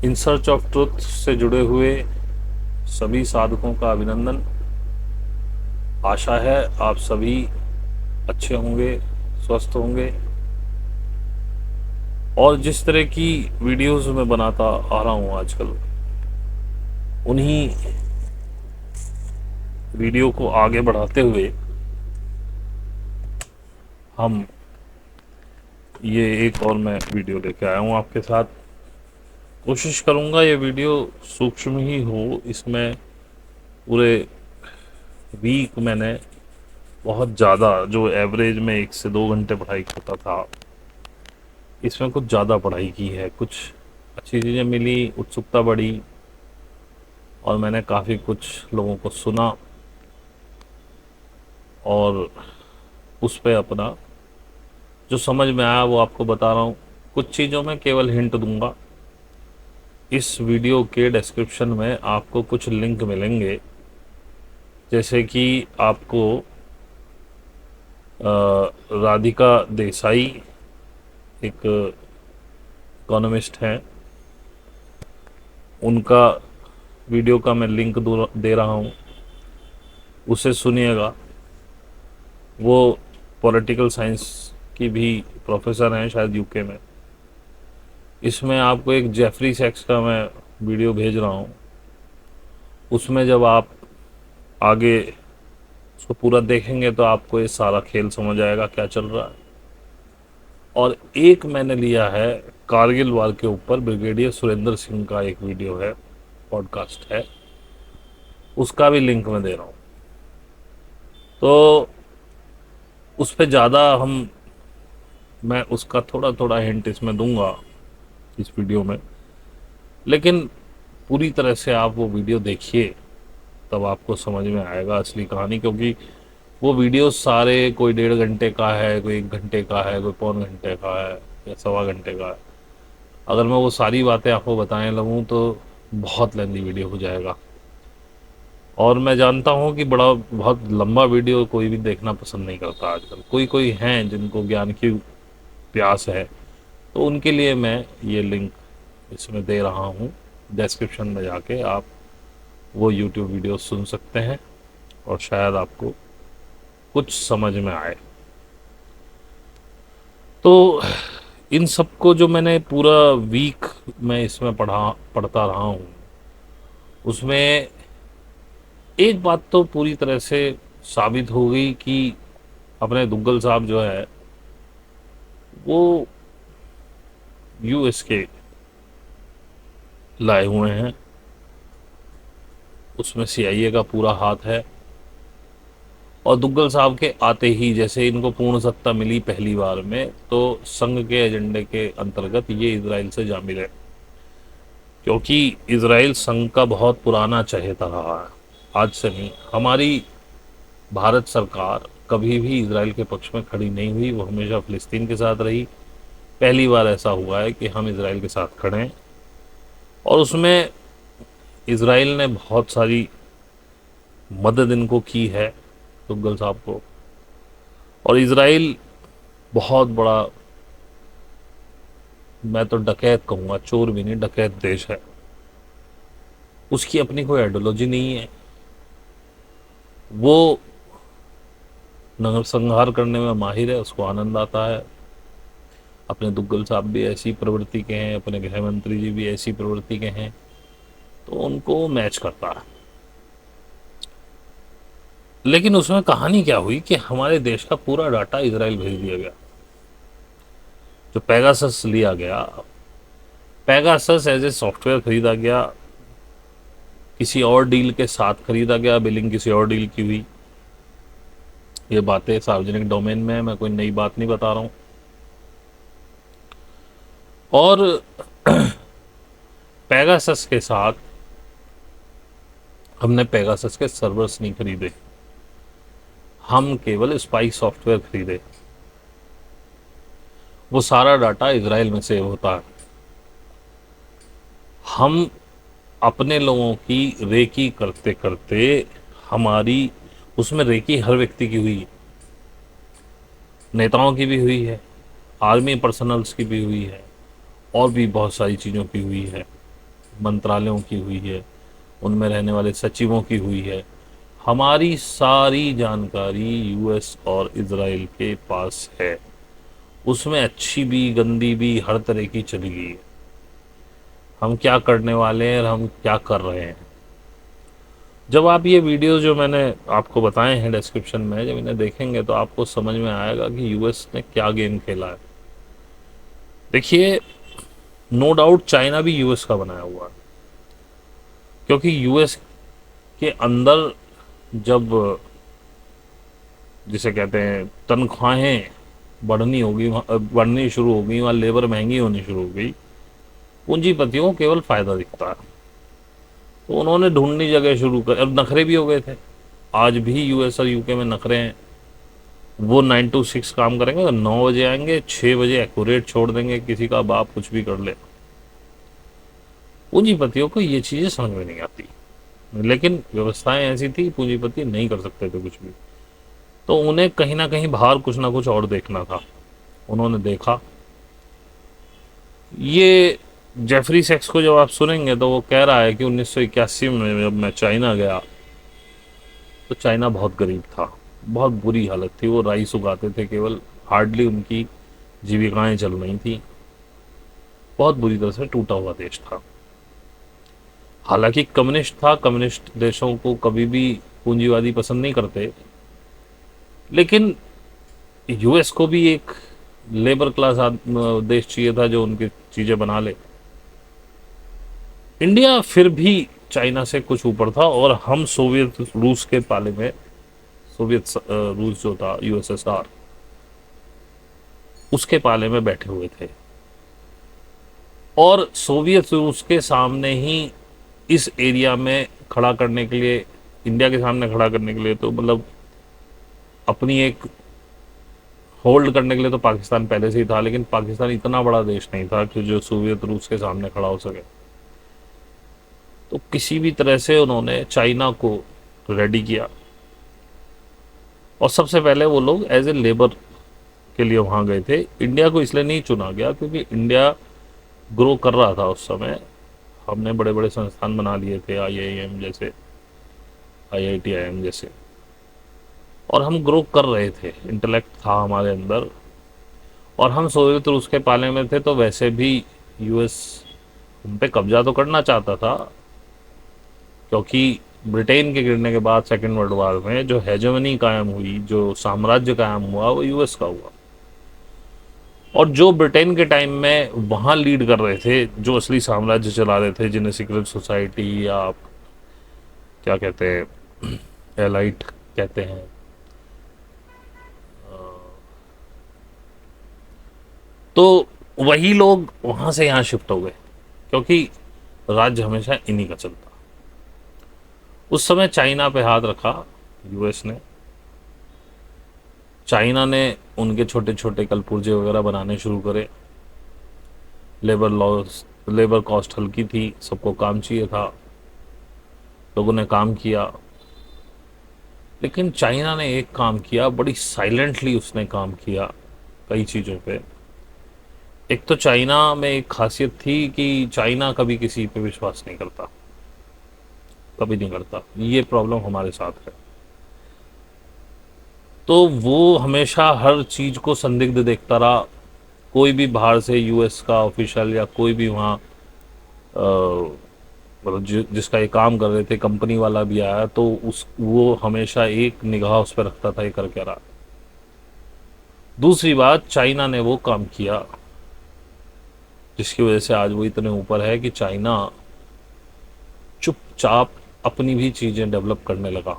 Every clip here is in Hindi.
इन सर्च ऑफ ट्रुथ से जुड़े हुए सभी साधकों का अभिनंदन। आशा है आप सभी अच्छे होंगे, स्वस्थ होंगे और जिस तरह की वीडियोस मैं बनाता आ रहा हूँ आजकल, उन्हीं वीडियो को आगे बढ़ाते हुए हम ये एक और मैं वीडियो लेके आया हूँ आपके साथ। कोशिश करूँगा ये वीडियो सूक्ष्म ही हो। इसमें पूरे वीक मैंने बहुत ज़्यादा, जो एवरेज में 1 से 2 घंटे पढ़ाई करता था, इसमें कुछ ज़्यादा पढ़ाई की है। कुछ अच्छी चीज़ें मिली, उत्सुकता बढ़ी और मैंने काफ़ी कुछ लोगों को सुना और उस पे अपना जो समझ में आया वो आपको बता रहा हूँ। कुछ चीज़ों में केवल हिंट दूंगा। इस वीडियो के डिस्क्रिप्शन में आपको कुछ लिंक मिलेंगे, जैसे कि आपको राधिका देसाई एक इकोनॉमिस्ट हैं, उनका वीडियो का मैं लिंक दे रहा हूँ, उसे सुनिएगा। वो पॉलिटिकल साइंस की भी प्रोफेसर हैं शायद यूके में। इसमें आपको एक जेफरी सेक्स का मैं वीडियो भेज रहा हूँ, उसमें जब आप आगे उसको पूरा देखेंगे तो आपको ये सारा खेल समझ आएगा क्या चल रहा है। और एक मैंने लिया है कारगिल वार के ऊपर, ब्रिगेडियर सुरेंद्र सिंह का एक वीडियो है, पॉडकास्ट है, उसका भी लिंक मैं दे रहा हूँ। तो उस पर ज़्यादा मैं उसका थोड़ा थोड़ा हिंट इसमें दूंगा इस वीडियो में, लेकिन पूरी तरह से आप वो वीडियो देखिए, तब आपको समझ में आएगा असली कहानी। क्योंकि वो वीडियो सारे, कोई 1.5 घंटे का है, कोई 1 घंटे का है, कोई पौन घंटे का है या 1.25 घंटे का है। अगर मैं वो सारी बातें आपको बताने लगूँ तो बहुत लेंदी वीडियो हो जाएगा। और मैं जानता हूँ कि बहुत लंबा वीडियो कोई भी देखना पसंद नहीं करता आजकल। कोई कोई हैं जिनको ज्ञान की प्यास है, तो उनके लिए मैं ये लिंक इसमें दे रहा हूँ। डिस्क्रिप्शन में जाके आप वो यूट्यूब वीडियो सुन सकते हैं और शायद आपको कुछ समझ में आए। तो इन सबको जो मैंने पूरा वीक में इसमें पढ़ता रहा हूँ, उसमें एक बात तो पूरी तरह से साबित हो गई कि अपने दुग्गल साहब जो है वो यूएस के लाए हुए हैं, उसमें सीआईए का पूरा हाथ है। और दुग्गल साहब के आते ही जैसे इनको पूर्ण सत्ता मिली पहली बार में, तो संघ के एजेंडे के अंतर्गत ये इजराइल से जा मिले, क्योंकि इजराइल संघ का बहुत पुराना चहेता रहा है, आज से नहीं। हमारी भारत सरकार कभी भी इजराइल के पक्ष में खड़ी नहीं हुई, वो हमेशा फिलिस्तीन के साथ रही। पहली बार ऐसा हुआ है कि हम इजराइल के साथ खड़े हैं और उसमें इजराइल ने बहुत सारी मदद इनको की है, दुग्गल साहब को। और इजराइल बहुत बड़ा, मैं तो डकैत कहूँगा, चोर भी नहीं, डकैत देश है। उसकी अपनी कोई आइडियोलॉजी नहीं है, वो नरसंहार करने में माहिर है, उसको आनंद आता है। अपने दुग्गल साहब भी ऐसी प्रवृत्ति के हैं, अपने गृह मंत्री जी भी ऐसी प्रवृत्ति के हैं, तो उनको मैच करता है। लेकिन उसमें कहानी क्या हुई कि हमारे देश का पूरा डाटा इजराइल भेज दिया गया। जो पेगासस लिया गया, पेगासस एज ए सॉफ्टवेयर खरीदा गया, किसी और डील के साथ खरीदा गया, बिलिंग किसी और डील की हुई। ये बातें सार्वजनिक डोमेन में है, मैं कोई नई बात नहीं बता रहा हूँ। और पेगासस के साथ हमने पेगासस के सर्वर्स नहीं खरीदे, हम केवल स्पाई सॉफ्टवेयर खरीदे। वो सारा डाटा इजराइल में सेव होता है। हम अपने लोगों की रेकी करते करते, हमारी उसमें रेकी हर व्यक्ति की हुई है, नेताओं की भी हुई है, आर्मी पर्सनल्स की भी हुई है, और भी बहुत सारी चीज़ों की हुई है। मंत्रालयों की हुई है, उनमें रहने वाले सचिवों की हुई है। हमारी सारी जानकारी यूएस और इजराइल के पास है। उसमें अच्छी भी गंदी भी हर तरह की चली गई है। हम क्या करने वाले हैं और हम क्या कर रहे हैं। जब आप ये वीडियो जो मैंने आपको बताए हैं डिस्क्रिप्शन में, जब इन्हें देखेंगे तो आपको समझ में आएगा कि यूएस ने क्या गेम खेला है। देखिए, नो डाउट चाइना भी यूएस का बनाया हुआ है, क्योंकि यूएस के अंदर जब जिसे कहते हैं तनख्वाहें बढ़नी शुरू हो गई, वहाँ लेबर महंगी होनी शुरू हो गई, पूंजीपतियों को केवल फायदा दिखता है। तो उन्होंने ढूंढनी जगह शुरू कर, अब नखरे भी हो गए थे। आज भी यूएस और यूके में नखरे हैं। वो 9 to 6 काम करेंगे, 9 बजे आएंगे, 6 बजे एक्यूरेट छोड़ देंगे, किसी का बाप कुछ भी कर ले। पूंजीपतियों को ये चीज़ें समझ में नहीं आती, लेकिन व्यवस्थाएं ऐसी थी, पूंजीपति नहीं कर सकते थे कुछ भी। तो उन्हें कहीं ना कहीं बाहर कुछ ना कुछ और देखना था। उन्होंने देखा ये जेफरी सेक्स को। जब आप सुनेंगे तो वो कह रहा है कि 1981 में जब मैं चाइना गया तो चाइना बहुत गरीब था, बहुत बुरी हालत थी। वो राइस उगाते थे केवल, हार्डली उनकी जीविकाएं चल रही थी। बहुत बुरी तरह से टूटा हुआ देश था। हालांकि कम्युनिस्ट था, कम्युनिस्ट देशों को कभी भी पूंजीवादी पसंद नहीं करते, लेकिन यूएस को भी एक लेबर क्लास देश चाहिए था जो उनकी चीज़ें बना ले। इंडिया फिर भी चाइना से कुछ ऊपर था, और हम सोवियत रूस के पाले में, सोवियत रूस जो था यूएसएसआर, उसके पाले में बैठे हुए थे। और सोवियत रूस के सामने ही इस एरिया में खड़ा करने के लिए, इंडिया के सामने खड़ा करने के लिए, तो मतलब अपनी एक होल्ड करने के लिए तो पाकिस्तान पहले से ही था, लेकिन पाकिस्तान इतना बड़ा देश नहीं था कि जो सोवियत रूस के सामने खड़ा हो सके। तो किसी भी तरह से उन्होंने चाइना को रेडी किया, और सबसे पहले वो लोग एज ए लेबर के लिए वहाँ गए थे। इंडिया को इसलिए नहीं चुना गया क्योंकि इंडिया ग्रो कर रहा था उस समय। हमने बड़े बड़े संस्थान बना लिए थे, आईआईएम जैसे, आईआईटीआईएम जैसे, और हम ग्रो कर रहे थे, इंटेलेक्ट था हमारे अंदर। और हम सोवियत रूस के पाले में थे, तो वैसे भी यूएस हम पे कब्जा तो करना चाहता था, क्योंकि ब्रिटेन के गिरने के बाद सेकेंड वर्ल्ड वॉर में जो हेजेमनी कायम हुई, जो साम्राज्य कायम हुआ, वो यूएस का हुआ। और जो ब्रिटेन के टाइम में वहाँ लीड कर रहे थे, जो असली साम्राज्य चला रहे थे, जिन्हें सीक्रेट सोसाइटी या आप क्या कहते हैं, एलाइट कहते हैं, तो वही लोग वहाँ से यहाँ शिफ्ट हो गए, क्योंकि राज्य हमेशा इन्हीं का चलता। उस समय चाइना पे हाथ रखा यूएस ने। चाइना ने उनके छोटे छोटे कलपुर्जे वगैरह बनाने शुरू करे। लेबर लॉस, लेबर कॉस्ट हल्की थी, सबको काम चाहिए था, लोगों ने काम किया। लेकिन चाइना ने एक काम किया, बड़ी साइलेंटली उसने काम किया कई चीज़ों पे। एक तो चाइना में एक खासियत थी कि चाइना कभी किसी पे विश्वास नहीं करता, कभी नहीं करता। ये प्रॉब्लम हमारे साथ है। तो वो हमेशा हर चीज़ को संदिग्ध देखता रहा। कोई भी बाहर से यूएस का ऑफिशियल या कोई भी वहाँ मतलब जिसका ये काम कर रहे थे, कंपनी वाला भी आया, तो उस वो हमेशा एक निगाह उस पर रखता था, ये कर क्या रहा। दूसरी बात, चाइना ने वो काम किया जिसकी वजह से आज वो इतने ऊपर है कि चाइना चुपचाप अपनी भी चीज़ें डेवलप करने लगा।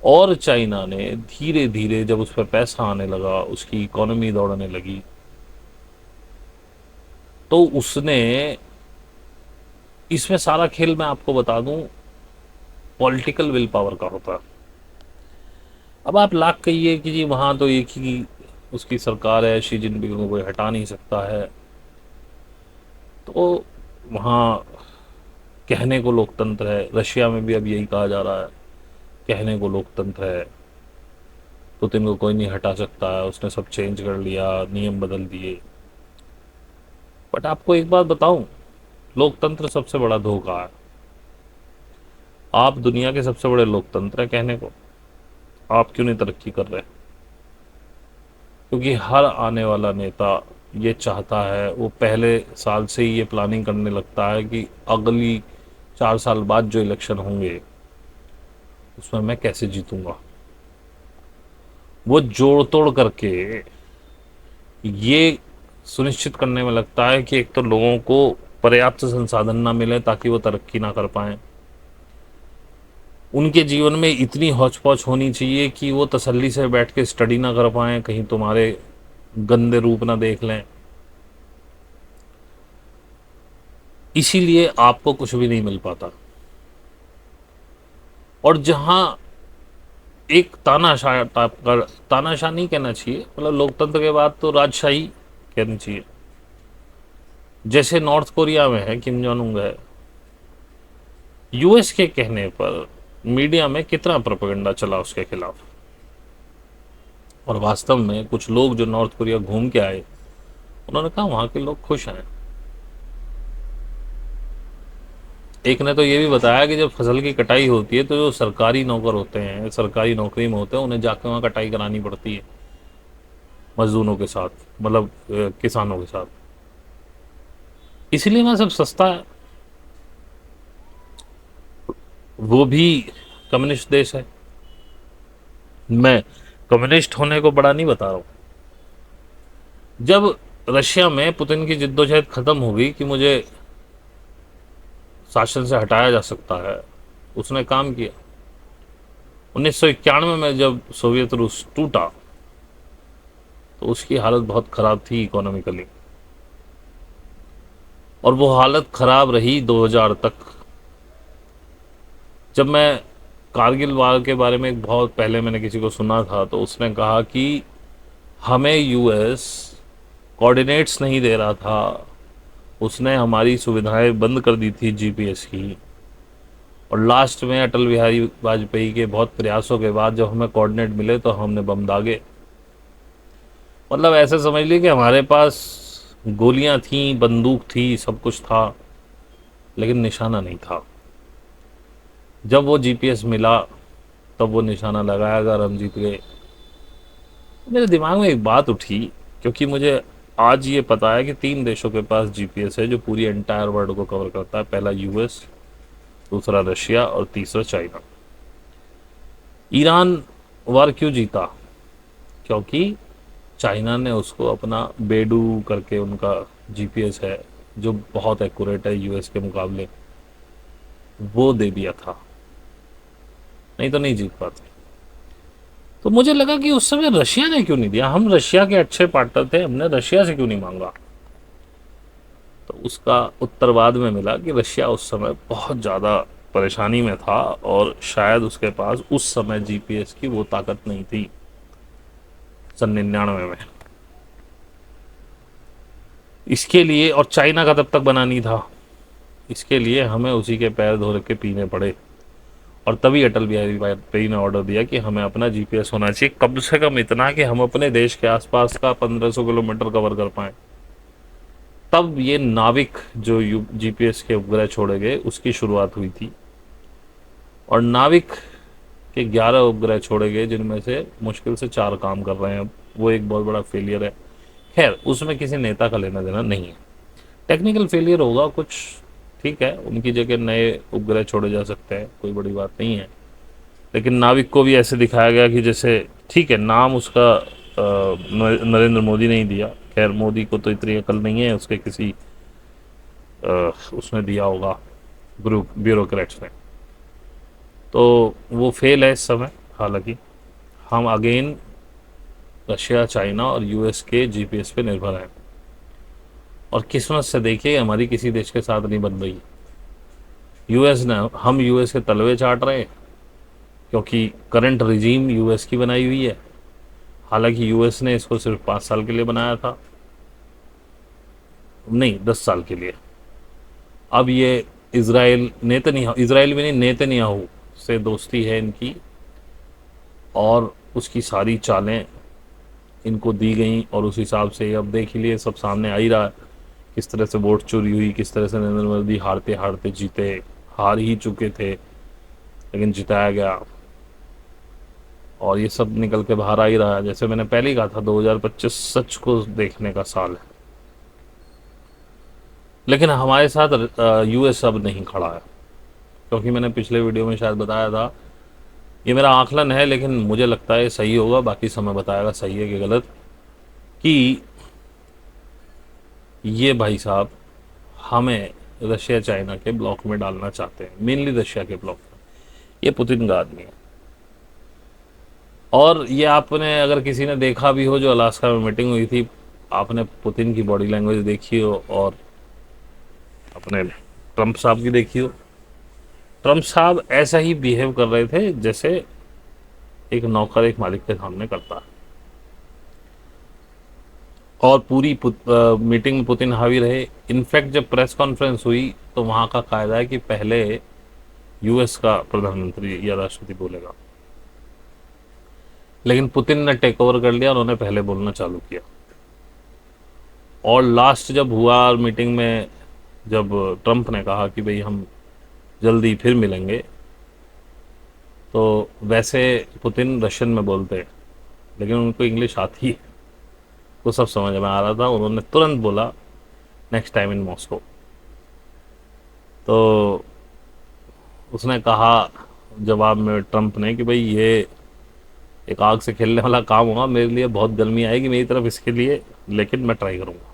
और चाइना ने धीरे धीरे जब उस पर पैसा आने लगा, उसकी इकोनॉमी दौड़ने लगी, तो उसने, इसमें सारा खेल मैं आपको बता दूं पॉलिटिकल विल पावर का होता है। अब आप लाख कहिए कि जी वहाँ तो एक ही उसकी सरकार है, शी जिनपिंग को कोई हटा नहीं सकता है, तो वहाँ कहने को लोकतंत्र है। रशिया में भी अब यही कहा जा रहा है, कहने को लोकतंत्र है, पुतिन को कोई नहीं हटा सकता है, उसने सब चेंज कर लिया, नियम बदल दिए। बट आपको एक बात बताऊं, लोकतंत्र सबसे बड़ा धोखा है। आप दुनिया के सबसे बड़े लोकतंत्र है कहने को, आप क्यों नहीं तरक्की कर रहे? क्योंकि हर आने वाला नेता ये चाहता है, वो पहले साल से ही ये प्लानिंग करने लगता है कि अगली 4 साल बाद जो इलेक्शन होंगे उसमें मैं कैसे जीतूंगा। वो जोड़ तोड़ करके ये सुनिश्चित करने में लगता है कि एक तो लोगों को पर्याप्त संसाधन ना मिले ताकि वो तरक्की ना कर पाए, उनके जीवन में इतनी हौच पौच होनी चाहिए कि वो तसल्ली से बैठ के स्टडी ना कर पाए, कहीं तुम्हारे गंदे रूप ना देख लें। इसीलिए आपको कुछ भी नहीं मिल पाता। और जहां एक तानाशाह टाइप का, तानाशाह नहीं कहना चाहिए, मतलब लोकतंत्र के बाद तो राजशाही कहनी चाहिए, जैसे नॉर्थ कोरिया में है, किम जोंग उन है। यूएस के कहने पर मीडिया में कितना प्रोपेगेंडा चला उसके खिलाफ, और वास्तव में कुछ लोग जो नॉर्थ कोरिया घूम के आए उन्होंने कहा वहां के लोग खुश हैं। एक ने तो ये भी बताया कि जब फसल की कटाई होती है तो जो सरकारी नौकर होते हैं, सरकारी नौकरी में होते हैं, उन्हें जाकर वहां कटाई करानी पड़ती है मजदूरों के साथ, मतलब किसानों के साथ। इसलिए वहां सब सस्ता है। वो भी कम्युनिस्ट देश है। मैं कम्युनिस्ट होने को बड़ा नहीं बता रहा हूं। जब रशिया में पुतिन की जिद्दोजहद खत्म हो गई कि मुझे शासन से हटाया जा सकता है, उसने काम किया। 1991 में जब सोवियत रूस टूटा तो उसकी हालत बहुत खराब थी इकोनॉमिकली, और वो हालत खराब रही 2000 तक। जब मैं कारगिल वार के बारे में बहुत पहले मैंने किसी को सुना था तो उसने कहा कि हमें यूएस कोऑर्डिनेट्स नहीं दे रहा था, उसने हमारी सुविधाएं बंद कर दी थी जीपीएस की, और लास्ट में अटल बिहारी वाजपेयी के बहुत प्रयासों के बाद जब हमें कोऑर्डिनेट मिले तो हमने बम दागे। मतलब ऐसे समझ लीजिए कि हमारे पास गोलियां थी, बंदूक थी, सब कुछ था, लेकिन निशाना नहीं था। जब वो जीपीएस मिला तब वो निशाना लगाया गया और हम जीत गए। मेरे दिमाग में एक बात उठी, क्योंकि मुझे आज ये पता है कि 3 देशों के पास जीपीएस है जो पूरी एंटायर वर्ल्ड को कवर करता है। पहला यूएस, दूसरा रशिया और तीसरा चाइना। ईरान वार क्यों जीता? क्योंकि चाइना ने उसको अपना बेडू करके उनका जीपीएस है जो बहुत एक्यूरेट है यूएस के मुकाबले, वो दे दिया था, नहीं तो नहीं जीत पाते। तो मुझे लगा कि उस समय रशिया ने क्यों नहीं दिया, हम रशिया के अच्छे पार्टनर थे, हमने रशिया से क्यों नहीं मांगा। तो उसका उत्तर बाद में मिला कि रशिया उस समय बहुत ज़्यादा परेशानी में था और शायद उसके पास उस समय जीपीएस की वो ताकत नहीं थी सन 99 में। इसके लिए, और चाइना का तब तक बना नहीं था, इसके लिए हमें उसी के पैर धो के पीने पड़े। और तभी अटल बिहारी वाजपेयी ने ऑर्डर दिया कि हमें अपना जीपीएस होना चाहिए, कम से कम इतना कि हम अपने देश के आसपास का 1500 किलोमीटर कवर कर पाएं। तब ये नाविक जो जीपीएस के उपग्रह छोड़े गए उसकी शुरुआत हुई थी, और नाविक के 11 उपग्रह छोड़े गए जिनमें से मुश्किल से 4 काम कर रहे हैं। वो एक बहुत बड़ा फेलियर है। खैर, उसमें किसी नेता का लेना देना नहीं है, टेक्निकल फेलियर होगा कुछ, ठीक है, उनकी जगह नए उपग्रह छोड़े जा सकते हैं, कोई बड़ी बात नहीं है। लेकिन नाविक को भी ऐसे दिखाया गया कि जैसे, ठीक है, नाम उसका नरेंद्र मोदी ने ही दिया। खैर, मोदी को तो इतनी अकल नहीं है, उसके किसी उसने दिया होगा ग्रुप ब्यूरोक्रेट्स ने। तो वो फेल है इस समय। हालांकि हम अगेन रशिया, चाइना और यूएस के जीपीएस पे निर्भर हैं, और किस्मत से देखिए हमारी किसी देश के साथ नहीं बन रही। यूएस ने, हम यूएस के तलवे चाट रहे हैं क्योंकि करंट रिजीम यूएस की बनाई हुई है। हालांकि यूएस ने इसको सिर्फ 5 साल के लिए बनाया था, नहीं 10 साल के लिए। अब ये इसराइल इसराइल भी नहीं, नेतन्याहू से दोस्ती है इनकी, और उसकी सारी चालें इनको दी गई, और उस हिसाब से अब देख लिए सब सामने आ ही रहा है किस तरह से वोट चोरी हुई, किस तरह से नरेंद्र मोदी हारते हारते जीते, हार ही चुके थे लेकिन जिताया गया, और ये सब निकल के बाहर आ ही रहा है। जैसे मैंने पहले ही कहा था 2025 सच को देखने का साल है, लेकिन हमारे साथ यूएस अब नहीं खड़ा है, क्योंकि मैंने पिछले वीडियो में शायद बताया था, ये मेरा आकलन है लेकिन मुझे लगता है सही होगा, बाकी समय बताएगा सही है कि गलत, कि ये भाई साहब हमें रशिया चाइना के ब्लॉक में डालना चाहते हैं, मेनली रशिया के ब्लॉक में। ये पुतिन का आदमी है। और ये आपने अगर किसी ने देखा भी हो, जो अलास्का में मीटिंग हुई थी, आपने पुतिन की बॉडी लैंग्वेज देखी हो और अपने ट्रंप साहब की देखी हो, ट्रंप साहब ऐसा ही बिहेव कर रहे थे जैसे एक नौकर एक मालिक के सामने करता है। और पूरी मीटिंग में पुतिन हावी रहे। इनफैक्ट जब प्रेस कॉन्फ्रेंस हुई तो वहाँ का कायदा है कि पहले यूएस का प्रधानमंत्री या राष्ट्रपति बोलेगा, लेकिन पुतिन ने टेक ओवर कर लिया, उन्होंने पहले बोलना चालू किया। और लास्ट जब हुआ मीटिंग में, जब ट्रंप ने कहा कि भाई हम जल्दी फिर मिलेंगे, तो वैसे पुतिन रशियन में बोलते हैं लेकिन उनको इंग्लिश आती है, वो सब समझ में आ रहा था। उन्होंने तुरंत बोला नेक्स्ट टाइम इन मॉस्को। तो उसने कहा जवाब में ट्रंप ने कि भाई ये एक आग से खेलने वाला काम होगा, मेरे लिए बहुत गर्मी आएगी मेरी तरफ इसके लिए, लेकिन मैं ट्राई करूँगा।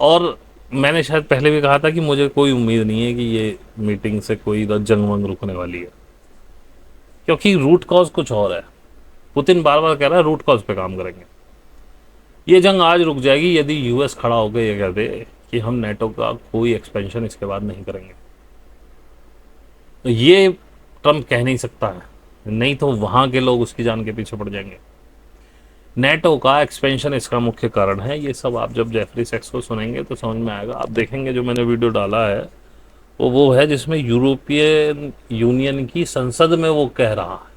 और मैंने शायद पहले भी कहा था कि मुझे कोई उम्मीद नहीं है कि ये मीटिंग से कोई जंग वंग रुकने वाली है, क्योंकि रूट कॉज कुछ और है। पुतिन बार बार कह रहा है रूट कॉज पे काम करेंगे। ये जंग आज रुक जाएगी यदि यूएस खड़ा होकर ये कह दे कि हम नेटो का कोई एक्सपेंशन इसके बाद नहीं करेंगे। तो ये ट्रंप कह नहीं सकता है, नहीं तो वहां के लोग उसकी जान के पीछे पड़ जाएंगे। नेटो का एक्सपेंशन इसका मुख्य कारण है। ये सब आप जब जेफरी सेक्स को सुनेंगे तो समझ में आएगा। आप देखेंगे जो मैंने वीडियो डाला है वो है जिसमें यूरोपियन यूनियन की संसद में वो कह रहा है,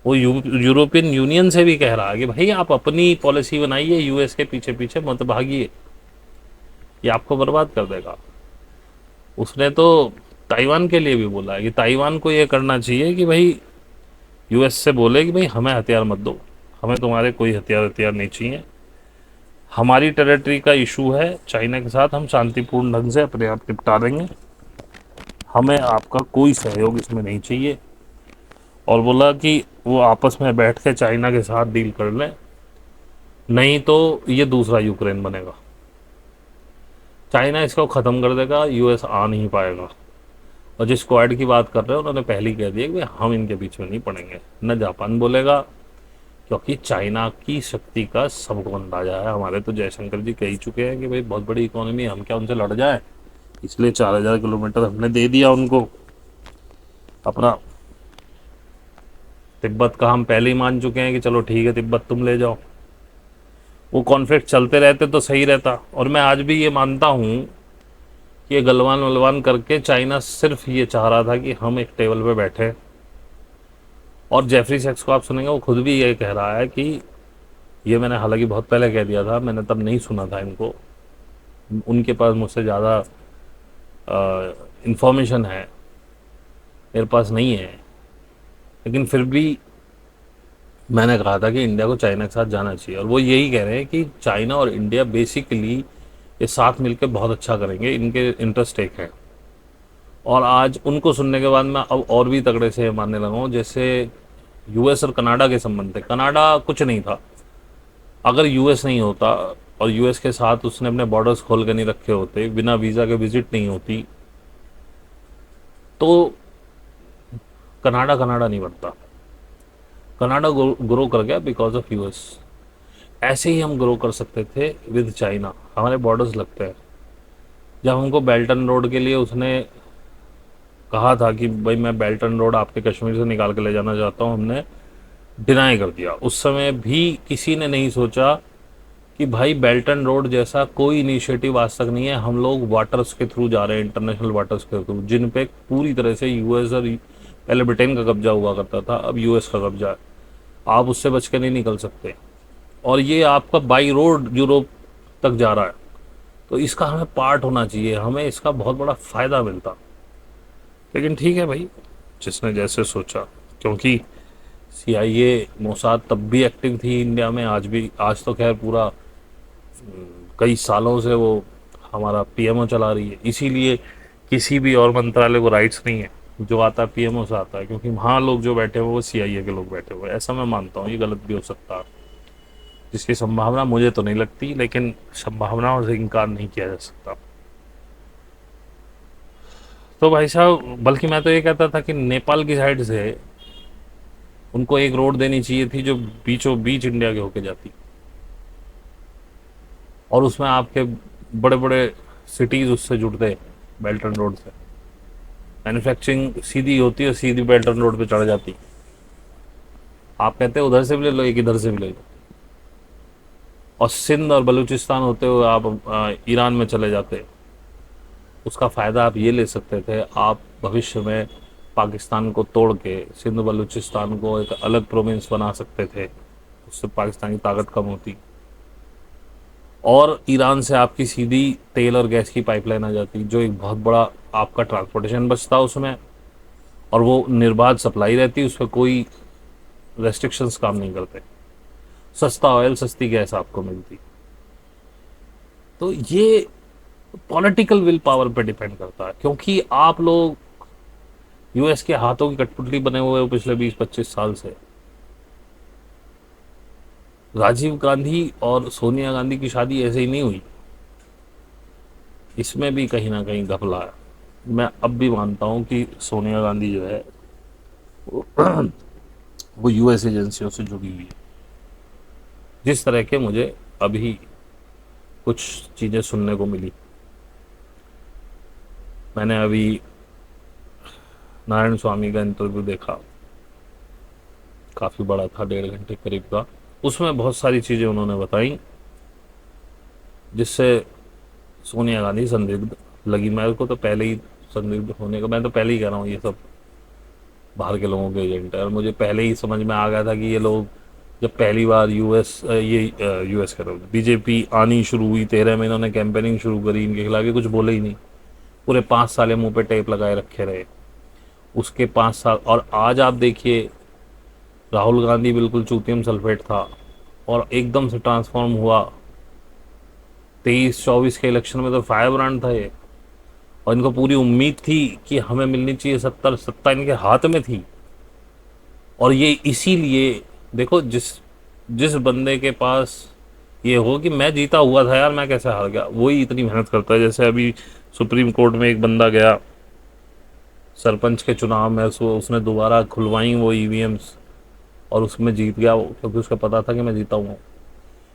वो यूरोपियन यूनियन से भी कह रहा है कि भाई आप अपनी पॉलिसी बनाइए, यूएस के पीछे पीछे मत भागिए, ये आपको बर्बाद कर देगा। उसने तो ताइवान के लिए भी बोला है कि ताइवान को ये करना चाहिए कि भाई यूएस से बोले कि भाई हमें हथियार मत दो, हमें तुम्हारे कोई हथियार नहीं चाहिए, हमारी टेरिटरी का इशू है चाइना के साथ, हम शांतिपूर्ण ढंग से अपने आप निपटा देंगे, हमें आपका कोई सहयोग इसमें नहीं चाहिए। और बोला कि वो आपस में बैठ के चाइना के साथ डील कर लें, नहीं तो ये दूसरा यूक्रेन बनेगा, चाइना इसको ख़त्म कर देगा, यूएस आ नहीं पाएगा। और जिस क्वाड की बात कर रहे हैं उन्होंने पहले ही कह दिया कि हम इनके पीछे नहीं पड़ेंगे। न जापान बोलेगा, क्योंकि चाइना की शक्ति का सबको अंदाजा है। हमारे तो जयशंकर जी कह ही चुके हैं कि भाई बहुत बड़ी इकोनॉमी है, हम क्या उनसे लड़ जाए, इसलिए 4000 किलोमीटर हमने दे दिया उनको। अपना तिब्बत का हम पहले ही मान चुके हैं कि चलो ठीक है तिब्बत तुम ले जाओ। वो कॉन्फ्लिक्ट चलते रहते तो सही रहता। और मैं आज भी ये मानता हूँ कि ये गलवान वलवान करके चाइना सिर्फ ये चाह रहा था कि हम एक टेबल पे बैठे। और जेफरी सेक्स को आप सुनेंगे, वो खुद भी ये कह रहा है कि ये मैंने हालांकि बहुत पहले कह दिया था, मैंने तब नहीं सुना था इनको, उनके पास मुझसे ज़्यादा इंफॉर्मेशन है, मेरे पास नहीं है, लेकिन फिर भी मैंने कहा था कि इंडिया को चाइना के साथ जाना चाहिए। और वो यही कह रहे हैं कि चाइना और इंडिया बेसिकली ये साथ मिलकर बहुत अच्छा करेंगे, इनके इंटरेस्ट एक है। और आज उनको सुनने के बाद मैं अब और भी तगड़े से मानने लगा हूँ। जैसे यूएस और कनाडा के संबंध थे, कनाडा कुछ नहीं था, अगर यूएस नहीं होता और यूएस के साथ उसने अपने बॉर्डर्स खोल के नहीं रखे होते, बिना वीज़ा के विजिट नहीं होती, तो कनाडा कनाडा नहीं बनता। कनाडा ग्रो कर गया बिकॉज ऑफ यूएस। ऐसे ही हम ग्रो कर सकते थे विद चाइना, हमारे बॉर्डर्स लगते हैं। जब हमको बेल्टन रोड के लिए उसने कहा था कि भाई मैं बेल्टन रोड आपके कश्मीर से निकाल के ले जाना चाहता हूँ, हमने डिनाई कर दिया। उस समय भी किसी ने नहीं सोचा कि भाई बेल्टन रोड जैसा कोई इनिशिएटिव आज तक नहीं है। हम लोग वाटर्स के थ्रू जा रहे हैं, इंटरनेशनल वाटर्स के थ्रू, जिन पे पूरी तरह से यूएस और पहले ब्रिटेन का कब्जा हुआ करता था, अब यूएस का कब्जा है। आप उससे बच के नहीं निकल सकते। और ये आपका बाई रोड यूरोप तक जा रहा है, तो इसका हमें पार्ट होना चाहिए, हमें इसका बहुत बड़ा फ़ायदा मिलता। लेकिन ठीक है भाई, जिसने जैसे सोचा, क्योंकि CIA मोसाद तब भी एक्टिव थी इंडिया में, आज भी, आज तो खैर पूरा कई सालों से वो हमारा PMO चला रही है, इसीलिए किसी भी और मंत्रालय को राइट्स नहीं है, जो आता है PMO से आता है, क्योंकि वहाँ लोग जो बैठे हुए वो CIA के लोग बैठे हुए, ऐसा मैं मानता हूँ। ये गलत भी हो सकता है, जिसकी संभावना मुझे तो नहीं लगती, लेकिन संभावनाओं से इनकार नहीं किया जा सकता। तो भाई साहब, बल्कि मैं तो ये कहता था कि नेपाल की साइड से उनको एक रोड देनी चाहिए थी जो बीचों बीच इंडिया के होके जाती, और उसमें आपके बड़े बड़े सिटीज़ उससे जुड़ते, बेल्ट एंड रोड से मैन्युफैक्चरिंग सीधी होती है, सीधी बेल्ट एंड रोड पे चढ़ जाती। आप कहते हैं उधर से भी ले लो, एक इधर से भी ले लो, और सिंध और बलूचिस्तान होते हुए आप ईरान में चले जाते। उसका फ़ायदा आप ये ले सकते थे, आप भविष्य में पाकिस्तान को तोड़ के सिंध बलूचिस्तान को एक अलग प्रोविंस बना सकते थे, उससे पाकिस्तान की ताकत कम होती, और ईरान से आपकी सीधी तेल और गैस की पाइपलाइन आ जाती, जो एक बहुत बड़ा आपका ट्रांसपोर्टेशन बचता उसमें, और वो निर्बाध सप्लाई रहती, उस पर कोई रेस्ट्रिक्शंस काम नहीं करते, सस्ता ऑयल सस्ती गैस आपको मिलती। तो ये पॉलिटिकल विल पावर पे डिपेंड करता है, क्योंकि आप लोग US के हाथों की कठपुतली बने हुए हो पिछले 20-25 साल से। राजीव गांधी और सोनिया गांधी की शादी ऐसे ही नहीं हुई, इसमें भी कहीं ना कहीं घपला है। मैं अब भी मानता हूं कि सोनिया गांधी जो है वो US एजेंसियों से जुड़ी हुई है, जिस तरह के मुझे अभी कुछ चीज़ें सुनने को मिली। मैंने अभी नारायण स्वामी का इंटरव्यू देखा, काफ़ी बड़ा था, 1.5 घंटे करीब का। उसमें बहुत सारी चीज़ें उन्होंने बताई जिससे सोनिया गांधी संदिग्ध लगी। मेरे को तो पहले ही संदिग्ध होने का, मैं तो पहले ही कह रहा हूँ ये सब बाहर के लोगों के एजेंट है, और मुझे पहले ही समझ में आ गया था कि ये लोग जब पहली बार US कह रहा हूँ, BJP आनी शुरू हुई, 13 महीनों ने कैंपेनिंग शुरू करी, इनके खिलाफ ये कुछ बोले ही नहीं, पूरे 5 साल मुंह पे टेप लगाए रखे रहे। उसके 5 साल, और आज आप देखिए, राहुल गांधी बिल्कुल चूतियम सल्फेट था और एकदम से ट्रांसफॉर्म हुआ। 23-24 के इलेक्शन में तो फायर ब्रांड था ये, और इनको पूरी उम्मीद थी कि हमें मिलनी चाहिए 70, सत्ता इनके हाथ में थी। और ये इसीलिए देखो, जिस जिस बंदे के पास ये हो कि मैं जीता हुआ था यार, मैं कैसे हार गया, वही इतनी मेहनत करता है। जैसे अभी सुप्रीम कोर्ट में एक बंदा गया सरपंच के चुनाव में, उसने दोबारा खुलवाई वो EVMs, और उसमें जीत गया क्योंकि उसको पता था कि मैं जीता हुआ हूँ।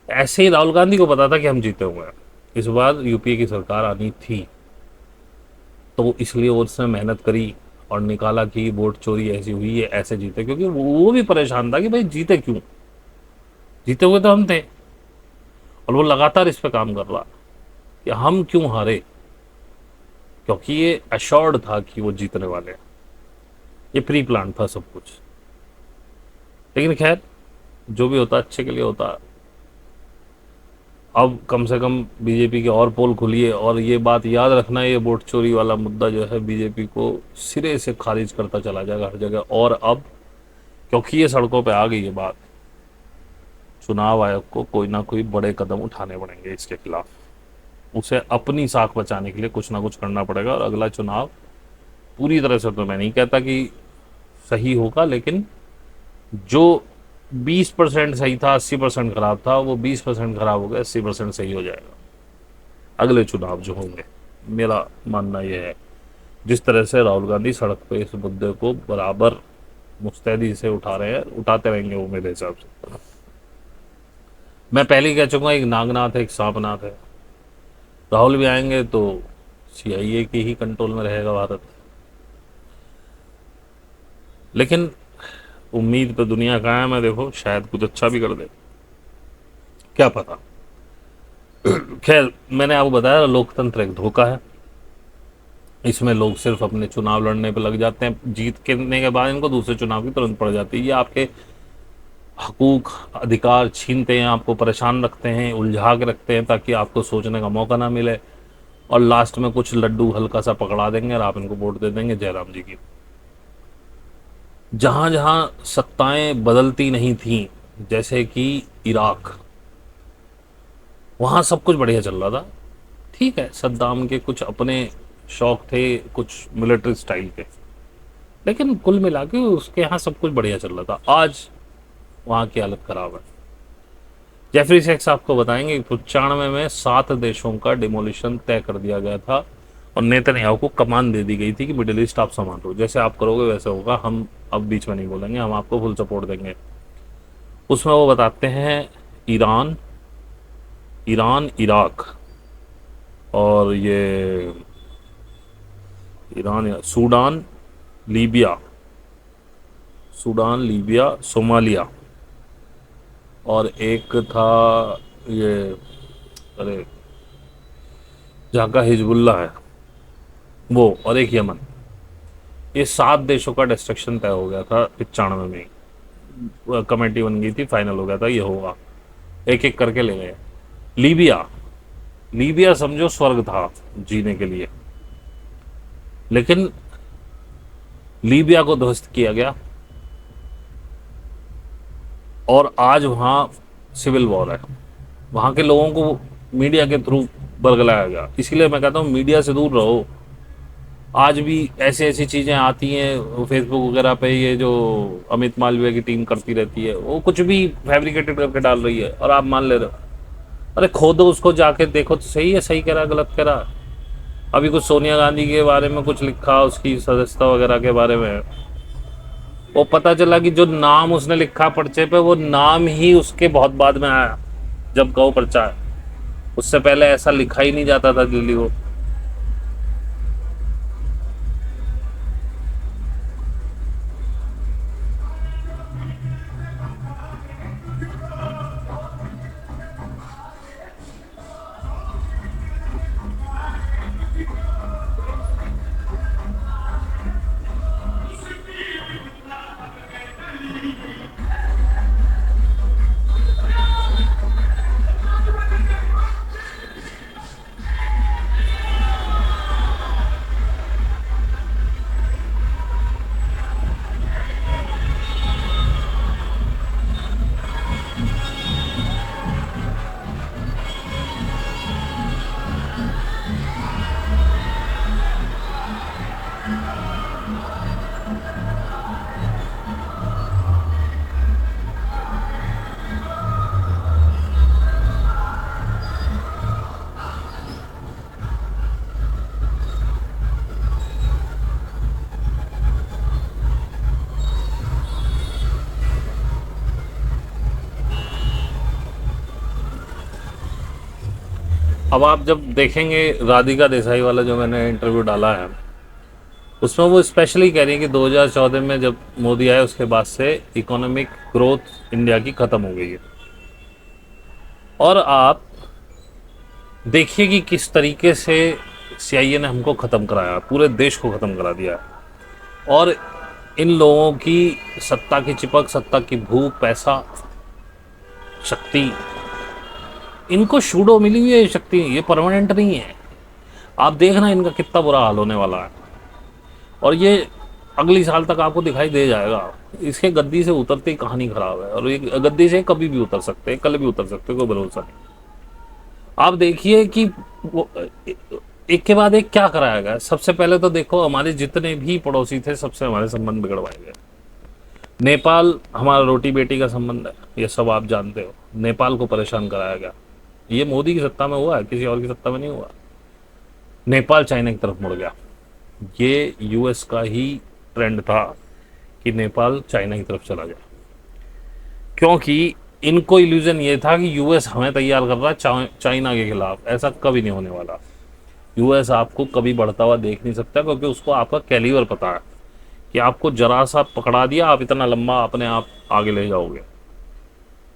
ऐसे ही राहुल गांधी को पता था कि हम जीते हुए हैं, इस बार UPA की सरकार आनी थी, तो इसलिए उसने मेहनत करी और निकाला कि वोट चोरी ऐसी हुई है, ऐसे जीते, क्योंकि वो भी परेशान था कि भाई जीते क्यों, जीते हुए तो हम थे, और वो लगातार इस पे काम कर रहा कि हम क्यों हारे, क्योंकि ये अश्योर्ड था कि वो जीतने वाले हैं, ये प्री प्लान था सब कुछ। लेकिन खैर, जो भी होता अच्छे के लिए होता। अब कम से कम BJP की और पोल खुली है, और ये बात याद रखना, ये वोट चोरी वाला मुद्दा जो है BJP को सिरे से खारिज करता चला जाएगा हर जगह। और अब क्योंकि ये सड़कों पे आ गई है बात, चुनाव आयोग को कोई ना कोई बड़े कदम उठाने पड़ेंगे इसके खिलाफ, उसे अपनी साख बचाने के लिए कुछ ना कुछ करना पड़ेगा। और अगला चुनाव पूरी तरह से तो मैं नहीं कहता कि सही होगा, लेकिन जो 20% सही था, 80% खराब था, वो 20% खराब हो गया, 80% सही हो जाएगा अगले चुनाव जो होंगे। मेरा मानना यह है, जिस तरह से राहुल गांधी सड़क पे इस मुद्दे को बराबर मुस्तैदी से उठा रहे हैं, उठाते रहेंगे वो मेरे हिसाब से। मैं पहले ही कह चुका, एक नागनाथ है, एक सांपनाथ है। राहुल भी आएंगे तो CIA के ही कंट्रोल में रहेगा भारत। लेकिन उम्मीद पे दुनिया कायम है, देखो शायद कुछ अच्छा भी कर दे, क्या पता। खैर, मैंने आपको बताया लोकतंत्र एक धोखा है, इसमें लोग सिर्फ अपने चुनाव लड़ने पे लग जाते हैं, जीत करने के बाद इनको दूसरे चुनाव की तुरंत पड़ जाती है। ये आपके हकूक अधिकार छीनते हैं, आपको परेशान रखते हैं, उलझा के रखते हैं ताकि आपको सोचने का मौका ना मिले, और लास्ट में कुछ लड्डू हल्का सा पकड़ा देंगे और आप इनको वोट दे देंगे जयराम जी की। जहां जहां सत्ताएं बदलती नहीं थी, जैसे कि इराक, वहां सब कुछ बढ़िया चल रहा था। ठीक है, सद्दाम के कुछ अपने शौक थे, कुछ मिलिट्री स्टाइल के, लेकिन कुल मिला के उसके यहाँ सब कुछ बढ़िया चल रहा था। आज वहाँ की हालत खराब है। जेफरी सेक्स आपको बताएंगे कि 95 में 7 देशों का डिमोलिशन तय कर दिया गया था और नेतन्याहू को कमान दे दी गई थी कि मिडिल ईस्ट आप संभालो, जैसे आप करोगे वैसे होगा, हम अब बीच में नहीं बोलेंगे, हम आपको फुल सपोर्ट देंगे। उसमें वो बताते हैं ईरान, इराक, और ये ईरान, सूडान, लीबिया, सोमालिया, और एक था ये, अरे जहाँ का हिजबुल्ला है वो, और एक यमन। ये 7 देशों का डिस्ट्रक्शन तय हो गया था 95 में ही। कमेटी बन गई थी, फाइनल हो गया था ये होगा, एक एक करके ले गए। लीबिया, लीबिया समझो स्वर्ग था जीने के लिए, लेकिन लीबिया को ध्वस्त किया गया और आज वहाँ सिविल वॉर है। वहाँ के लोगों को मीडिया के थ्रू बरगलाया गया। इसीलिए मैं कहता हूँ मीडिया से दूर रहो। आज भी ऐसी ऐसी चीज़ें आती हैं फेसबुक वगैरह पे, ये जो अमित मालवीय की टीम करती रहती है, वो कुछ भी फैब्रिकेटेड करके डाल रही है और आप मान ले रहे हो। अरे खोदो उसको, जाके देखो तो सही है, सही कह रहा है गलत कह रहा है। अभी कुछ सोनिया गांधी के बारे में कुछ लिखा, उसकी सदस्यता वगैरह के बारे में, वो पता चला कि जो नाम उसने लिखा पर्चे पे, वो नाम ही उसके बहुत बाद में आया जब का वो पर्चा है। उससे पहले ऐसा लिखा ही नहीं जाता था दिल्ली को। अब आप जब देखेंगे राधिका देसाई वाला जो मैंने इंटरव्यू डाला है, उसमें वो स्पेशली कह रही है कि 2014 में जब मोदी आए उसके बाद से इकोनॉमिक ग्रोथ इंडिया की खत्म हो गई है। और आप देखिए कि किस तरीके से सीआईए ने हमको ख़त्म कराया, पूरे देश को ख़त्म करा दिया। और इन लोगों की सत्ता की चिपक, सत्ता की भूख, पैसा, शक्ति, इनको शूडो मिली हुई है शक्ति, ये परमानेंट नहीं है। आप देखना इनका कितना बुरा हाल होने वाला है, और ये अगली साल तक आपको दिखाई दे जाएगा। इसके गद्दी से उतरते ही कहानी खराब है, और ये गद्दी से कभी भी उतर सकते हैं, कल भी उतर सकते हैं, कोई भरोसा नहीं। आप देखिए कि वो एक के बाद एक क्या कराया गया। सबसे पहले तो देखो, हमारे जितने भी पड़ोसी थे सबसे हमारे संबंध बिगड़वाए गए। नेपाल हमारा रोटी बेटी का संबंध है, ये सब आप जानते हो। नेपाल को परेशान कराया गया। ये मोदी की सत्ता में हुआ है, किसी और की सत्ता में नहीं हुआ। नेपाल चाइना की तरफ मुड़ गया। ये यूएस का ही ट्रेंड था कि नेपाल चाइना की तरफ चला गया, क्योंकि इनको इल्यूजन ये था कि यूएस हमें तैयार कर रहा है चाइना के खिलाफ। ऐसा कभी नहीं होने वाला। यूएस आपको कभी बढ़ता हुआ देख नहीं सकता, क्योंकि उसको आपका कैलिबर पता है कि आपको जरा सा पकड़ा दिया, आप इतना लंबा अपने आप आगे ले जाओगे।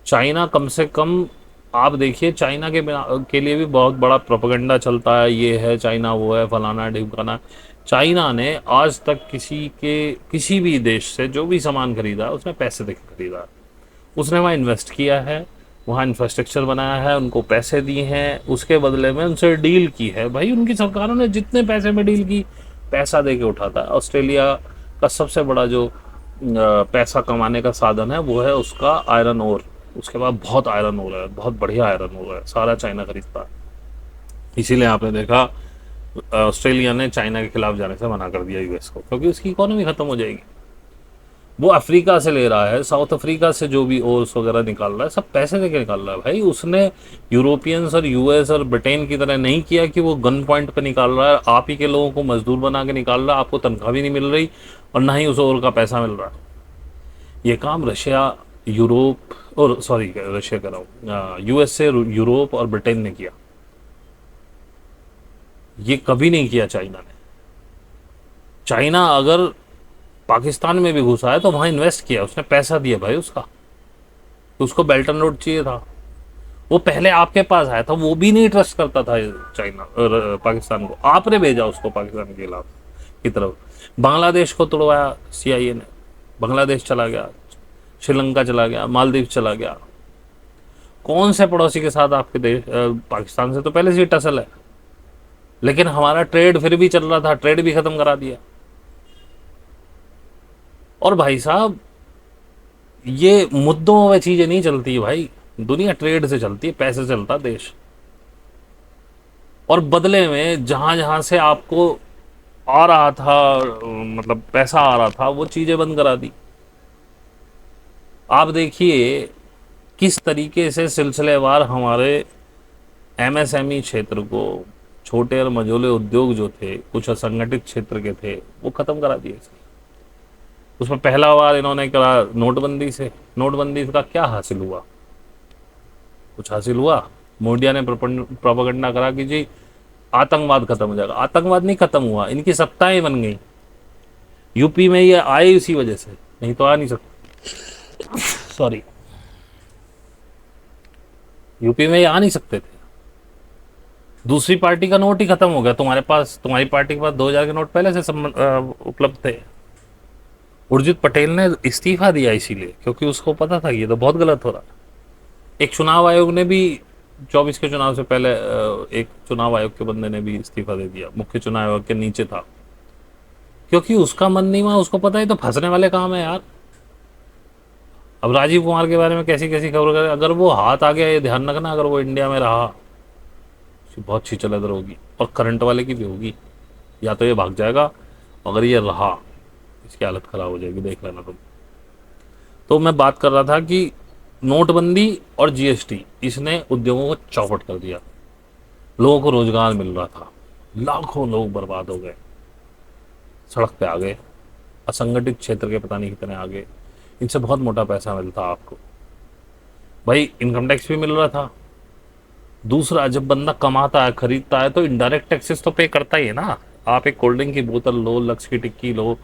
चाइना कम से कम, आप देखिए चाइना के लिए भी बहुत बड़ा प्रोपेगेंडा चलता है, ये है चाइना, वो है, फलाना ढिमकाना। चाइना ने आज तक किसी भी देश से जो भी सामान खरीदा उसने पैसे देकर खरीदा। उसने वहाँ इन्वेस्ट किया है, वहाँ इंफ्रास्ट्रक्चर बनाया है, उनको पैसे दिए हैं, उसके बदले में उनसे डील की है। भाई उनकी सरकारों ने जितने पैसे में डील की, पैसा दे के उठाता है। ऑस्ट्रेलिया का सबसे बड़ा जो पैसा कमाने का साधन है वो है उसका आयरन ओर। उसके बाद बहुत आयरन ओर है, बहुत बढ़िया आयरन ओर है, सारा चाइना खरीदता है। इसीलिए आपने देखा ऑस्ट्रेलिया ने चाइना के खिलाफ जाने से मना कर दिया यूएस को, क्योंकि उसकी इकोनॉमी खत्म हो जाएगी। वो अफ्रीका से ले रहा है, साउथ अफ्रीका से जो भी ओर्स वगैरह निकाल रहा है सब पैसे देके निकाल रहा है। भाई उसने यूरोपियंस और यूएस और ब्रिटेन की तरह नहीं किया कि वो गन पॉइंट पे निकाल रहा है, आप ही के लोगों को मजदूर बना के निकाल रहा है, आपको तनख्वाह भी नहीं मिल रही और ना ही उस ओर का पैसा मिल रहा है। ये काम रशिया, यूरोप और सॉरी रशिया कर रहा हूँ, यूएस से यूरोप और ब्रिटेन ने किया। ये कभी नहीं किया चाइना ने। चाइना अगर पाकिस्तान में भी घुसा है तो वहां इन्वेस्ट किया, उसने पैसा दिया भाई उसका। तो उसको बेल्ट एंड रोड चाहिए था, वो पहले आपके पास आया था, वो भी नहीं ट्रस्ट करता था चाइना और पाकिस्तान को, आपने भेजा उसको पाकिस्तान के खिलाफ की तरफ। बांग्लादेश को तोड़वाया सीआईए ने, बांग्लादेश चला गया, श्रीलंका चला गया, मालदीव चला गया। कौन से पड़ोसी के साथ आपके देश, पाकिस्तान से तो पहले से ही टसल है, लेकिन हमारा ट्रेड फिर भी चल रहा था, ट्रेड भी खत्म करा दिया। और भाई साहब ये मुद्दों में चीजें नहीं चलती भाई, दुनिया ट्रेड से चलती है, पैसे से चलता देश। और बदले में जहां जहां से आपको आ रहा था, मतलब पैसा आ रहा था, वो चीजें बंद करा दी। आप देखिए किस तरीके से सिलसिलेवार हमारे एमएसएमई क्षेत्र को, छोटे और मझोले उद्योग जो थे, कुछ असंगठित क्षेत्र के थे, वो खत्म करा दिए। उसमें पहला बार इन्होंने करा नोटबंदी से। नोटबंदी का क्या हासिल हुआ? कुछ हासिल हुआ? मोदिया ने प्रोपेगेंडा करा कि जी आतंकवाद खत्म हो जाएगा। आतंकवाद नहीं खत्म हुआ, इनकी सत्ताएं बन गई। यूपी में ये आए इसी वजह से, नहीं तो आ नहीं सकते। सॉरी, यूपी में ये आ नहीं सकते थे। दूसरी पार्टी का नोट ही खत्म हो गया, तुम्हारे पास, तुम्हारी पार्टी के पास 2000 के नोट पहले से उपलब्ध थे। उर्जित पटेल ने इस्तीफा दिया इसीलिए, क्योंकि उसको पता था कि ये तो बहुत गलत हो रहा है। एक चुनाव आयोग ने भी 24 के चुनाव से पहले एक चुनाव आयोग के बंदे ने भी इस्तीफा दे दिया, मुख्य चुनाव आयोग के नीचे था, क्योंकि उसका मन नहीं हुआ। उसको पता है तो फंसने वाले काम है यार। अब राजीव कुमार के बारे में कैसी कैसी खबर कर, अगर वो हाथ आ गया, ये ध्यान रखना, अगर वो इंडिया में रहा बहुत सी चलदर होगी, और करंट वाले की भी होगी। या तो ये भाग जाएगा, अगर ये रहा इसकी हालत खराब हो जाएगी, देख लेना तुम। तो मैं बात कर रहा था कि नोटबंदी और जीएसटी, इसने उद्योगों को चौपट कर दिया। लोगों को रोजगार मिल रहा था, लाखों लोग बर्बाद हो गए, सड़क पे आ गए। असंगठित क्षेत्र के पता नहीं कितने आ गए, इनसे बहुत मोटा पैसा मिलता आपको। भाई इनकम टैक्स भी मिल रहा था। दूसरा, जब बंदा कमाता है, खरीदता है, तो इनडायरेक्ट टैक्सेस तो पे करता ही है ना। आप एक कोल्ड ड्रिंक की बोतल लो, लक्स की टिक्की लो,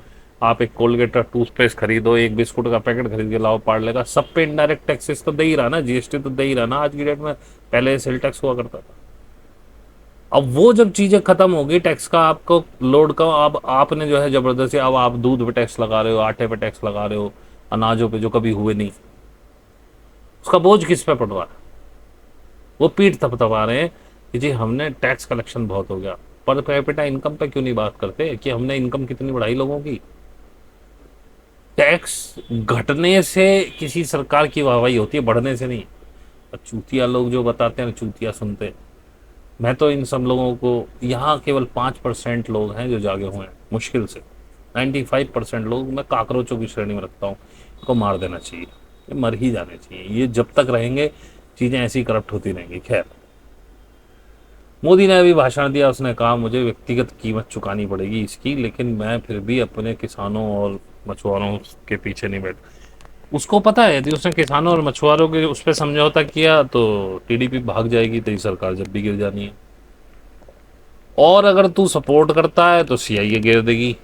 आप एक कोलगेट का टूथपेस्ट खरीदो, एक बिस्कुट का पैकेट खरीद के लाओ, पार्ले का, सब पे इनडायरेक्ट टैक्सेस तो दे ही रहा ना, जीएसटी तो दे ही रहा ना आज की डेट में। पहले सेल टैक्स हुआ करता था। अब वो जब चीजें खत्म हो गई, टैक्स का आपको लोड का, अब आपने जो है जबरदस्ती, अब आप दूध पे टैक्स लगा रहे हो, आटे पे टैक्स लगा रहे हो, अनाजों पे जो कभी हुए नहीं, उसका बोझ किस पे पड़ रहा है? वो पीठ थपथपा रहे हैं कि जी हमने टैक्स कलेक्शन बहुत हो गया। पर कैपिटा इनकम पे क्यों नहीं बात करते कि हमने इनकम कितनी बढ़ाई लोगों की? टैक्स घटने से किसी सरकार की वाहवाही होती है, बढ़ने से नहीं। चूतिया लोग जो बताते हैं, चूतिया सुनते हैं। मैं तो इन सब लोगों को, यहाँ केवल 5% लोग हैं जो जागे हुए हैं, मुश्किल से 95% लोग मैं काकरोचों की श्रेणी में रखता हूँ। इनको मार देना चाहिए, ये मर ही जाने चाहिए। ये जब तक रहेंगे चीज़ें ऐसी करप्ट होती रहेंगी। खैर, मोदी ने अभी भाषण दिया, उसने कहा मुझे व्यक्तिगत कीमत चुकानी पड़ेगी इसकी, लेकिन मैं फिर भी अपने किसानों और मछुआरों के पीछे नहीं बैठ। उसको पता है यदि उसने किसानों और मछुआरों के उस पर समझौता किया तो टीडीपी भाग जाएगी, तेरी सरकार जब भी गिर जानी है। और अगर तू सपोर्ट करता है तो सीआईए गिर देगी।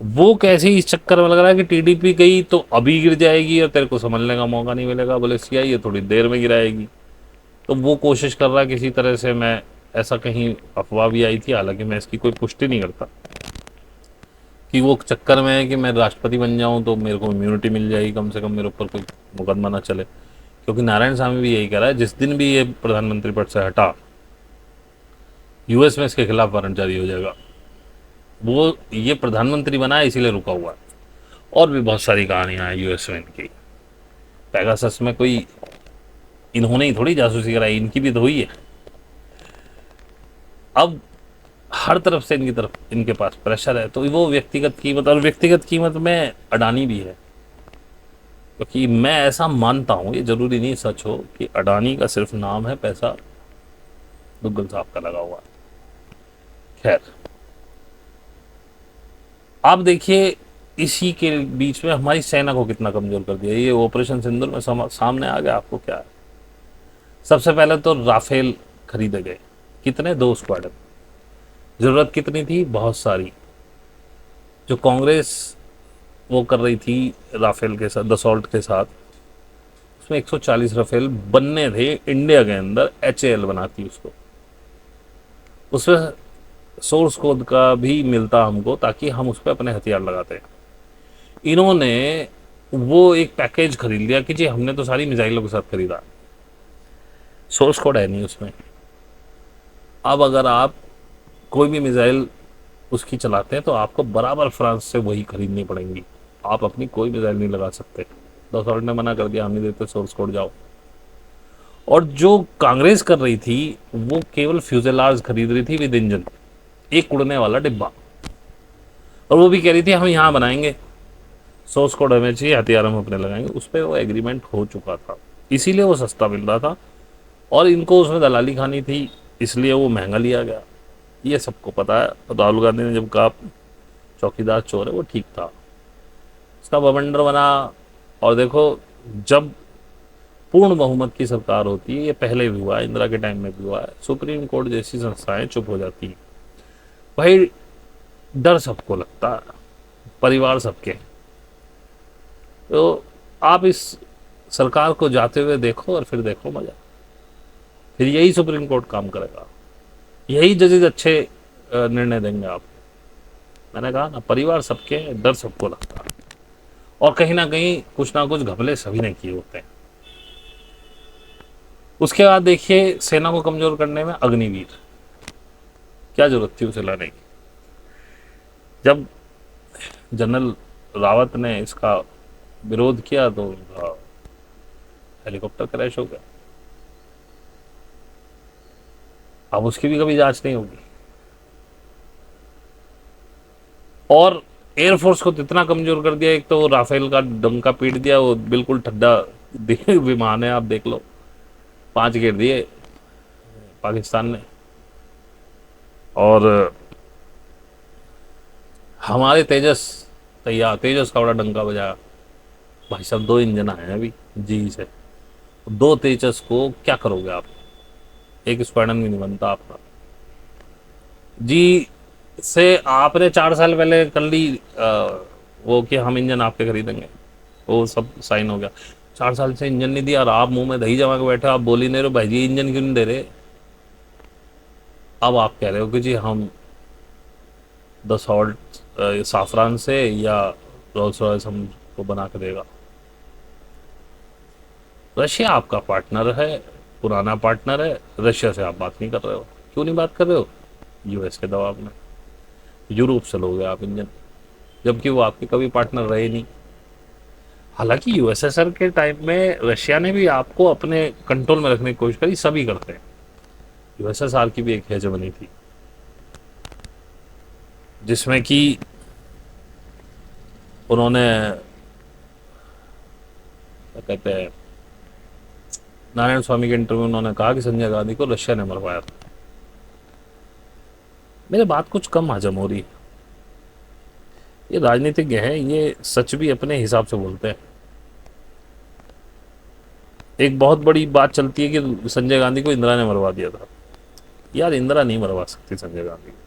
वो कैसे इस चक्कर में लग रहा है कि टीडीपी गई तो अभी गिर जाएगी और तेरे को समझने का मौका नहीं मिलेगा, बोले सीआईए थोड़ी देर में गिराएगी। तो वो कोशिश कर रहा है किसी तरह से। मैं, ऐसा कहीं अफवाह भी आई थी, हालांकि मैं इसकी कोई पुष्टि नहीं करता, कि वो चक्कर में है कि मैं राष्ट्रपति बन जाऊं तो मेरे को इम्यूनिटी मिल जाएगी, कम से कम मेरे ऊपर कोई मुकदमा ना चले। क्योंकि नारायण स्वामी भी यही कह रहा है, जिस दिन भी ये प्रधानमंत्री पद से हटा, यूएस में इसके खिलाफ वारंट जारी हो जाएगा। वो ये प्रधानमंत्री बना है इसीलिए रुका हुआ है। और भी बहुत सारी कहानियां हैं यूएस में इनकी। पैगासस में कोई इन्होंने ही थोड़ी जासूसी कराई, इनकी भी तो हुई है। अब हर तरफ से इनके पास प्रेशर है, तो वो व्यक्तिगत कीमत, और व्यक्तिगत कीमत में अडानी भी है। क्योंकि मैं ऐसा मानता हूं, ये जरूरी नहीं सच हो, कि अडानी का सिर्फ नाम है, पैसा दुग्गल साहब का लगा हुआ है। खैर, आप देखिए इसी के बीच में हमारी सेना को कितना कमजोर कर दिया। ये ऑपरेशन सिंदूर में सामने आ गया आपको क्या है। सबसे पहले तो राफेल खरीदे गए, कितने? 2 स्क्वाड्रन। जरूरत कितनी थी? बहुत सारी। जो कांग्रेस वो कर रही थी राफेल के साथ, दसॉल्ट के साथ, उसमें 140 राफेल बनने थे इंडिया के अंदर, HAL बनाती उसको। उसमें सोर्स कोड का भी मिलता हमको, ताकि हम उस पर अपने हथियार लगाते हैं। इन्होंने वो एक पैकेज खरीद लिया कि जी हमने तो सारी मिसाइलों के साथ खरीदा, सोर्स कोड है नहीं उसमें। अब अगर आप कोई भी मिसाइल उसकी चलाते हैं तो आपको बराबर फ्रांस से वही खरीदनी पड़ेंगी। आप अपनी कोई मिसाइल नहीं लगा सकते। दसॉल्ट ने मना कर दिया, हम नहीं देते सोर्स कोड, जाओ। और जो कांग्रेस कर रही थी वो केवल फ्यूजेलाज खरीद रही थी विद इंजन, एक उड़ने वाला डिब्बा। और वो भी कह रही थी हम यहाँ बनाएंगे, सोर्स कोड हमें चाहिए, हथियार हम अपने लगाएंगे। उस पर वो एग्रीमेंट हो चुका था, इसीलिए वो सस्ता मिल रहा था। और इनको उसमें दलाली खानी थी, इसलिए वो महंगा लिया गया। ये सबको पता है। राहुल गांधी ने जब कहा चौकीदार चोर है, वो ठीक था। इसका बवंडर बना। और देखो, जब पूर्ण बहुमत की सरकार होती है, ये पहले भी हुआ है, इंदिरा के टाइम में भी हुआ है, सुप्रीम कोर्ट जैसी संस्थाएं चुप हो जाती हैं। भाई डर सबको लगता है, परिवार सबके। तो आप इस सरकार को जाते हुए देखो और फिर देखो मजा। फिर यही सुप्रीम कोर्ट काम करेगा, यही जजेज अच्छे निर्णय देंगे आप। मैंने कहा ना, परिवार सबके, डर सबको लगता है। और कहीं ना कहीं कुछ ना कुछ घपले सभी ने किए होते हैं। उसके बाद देखिए सेना को कमजोर करने में अग्निवीर, क्या जरूरत थी उसे लाने की। जब जनरल रावत ने इसका विरोध किया तो हेलीकॉप्टर क्रैश हो गया। अब उसकी भी कभी जांच नहीं होगी। और एयरफोर्स को तो इतना कमजोर कर दिया, एक तो राफेल का डंका पीट दिया, वो बिल्कुल ठड्डा विमान है, आप देख लो, 5 गिर दिए पाकिस्तान ने। और हमारे तेजस तैयार, तेजस का बड़ा डंका बजाया। भाई साहब 2 इंजन आए हैं अभी जी से, 2 तेजस को क्या करोगे आप? एक स्क्वाड्रन भी नहीं बनता आपका। जी से आपने 4 साल पहले कर ली वो कि हम इंजन आपके खरीदेंगे, वो सब साइन हो गया। 4 साल से इंजन नहीं दिया और आप मुंह में दही जमा के बैठे, आप बोल ही नहीं रहे भाई जी इंजन क्यों नहीं दे रहे। अब आप कह रहे हो कि जी हम दसॉल्ट साफरान से या रोल्स रॉयस हमको बना के देगा। रशिया आपका पार्टनर है, पुराना पार्टनर है। रशिया से आप बात नहीं कर रहे हो, क्यों नहीं बात कर रहे हो? यूएस के दबाव में। यूरोप से लोगे आप इंजन, जबकि वो आपके कभी पार्टनर रहे नहीं। हालांकि यूएसएसआर के टाइम में रशिया ने भी आपको अपने कंट्रोल में रखने की कोशिश करी, सभी करते हैं। यूएसएसआर की भी एक हेजेमनी थी, जिसमें कि उन्होंने क्या कहते हैं, नारायण स्वामी के इंटरव्यू में उन्होंने कहा कि संजय गांधी को रशिया ने मरवाया था। मेरे बात कुछ कम हजम हो रही है। ये राजनीतिज्ञ हैं, ये सच भी अपने हिसाब से बोलते हैं। एक बहुत बड़ी बात चलती है कि संजय गांधी को इंदिरा ने मरवा दिया था। यार इंदिरा नहीं मरवा सकती संजय गांधी को।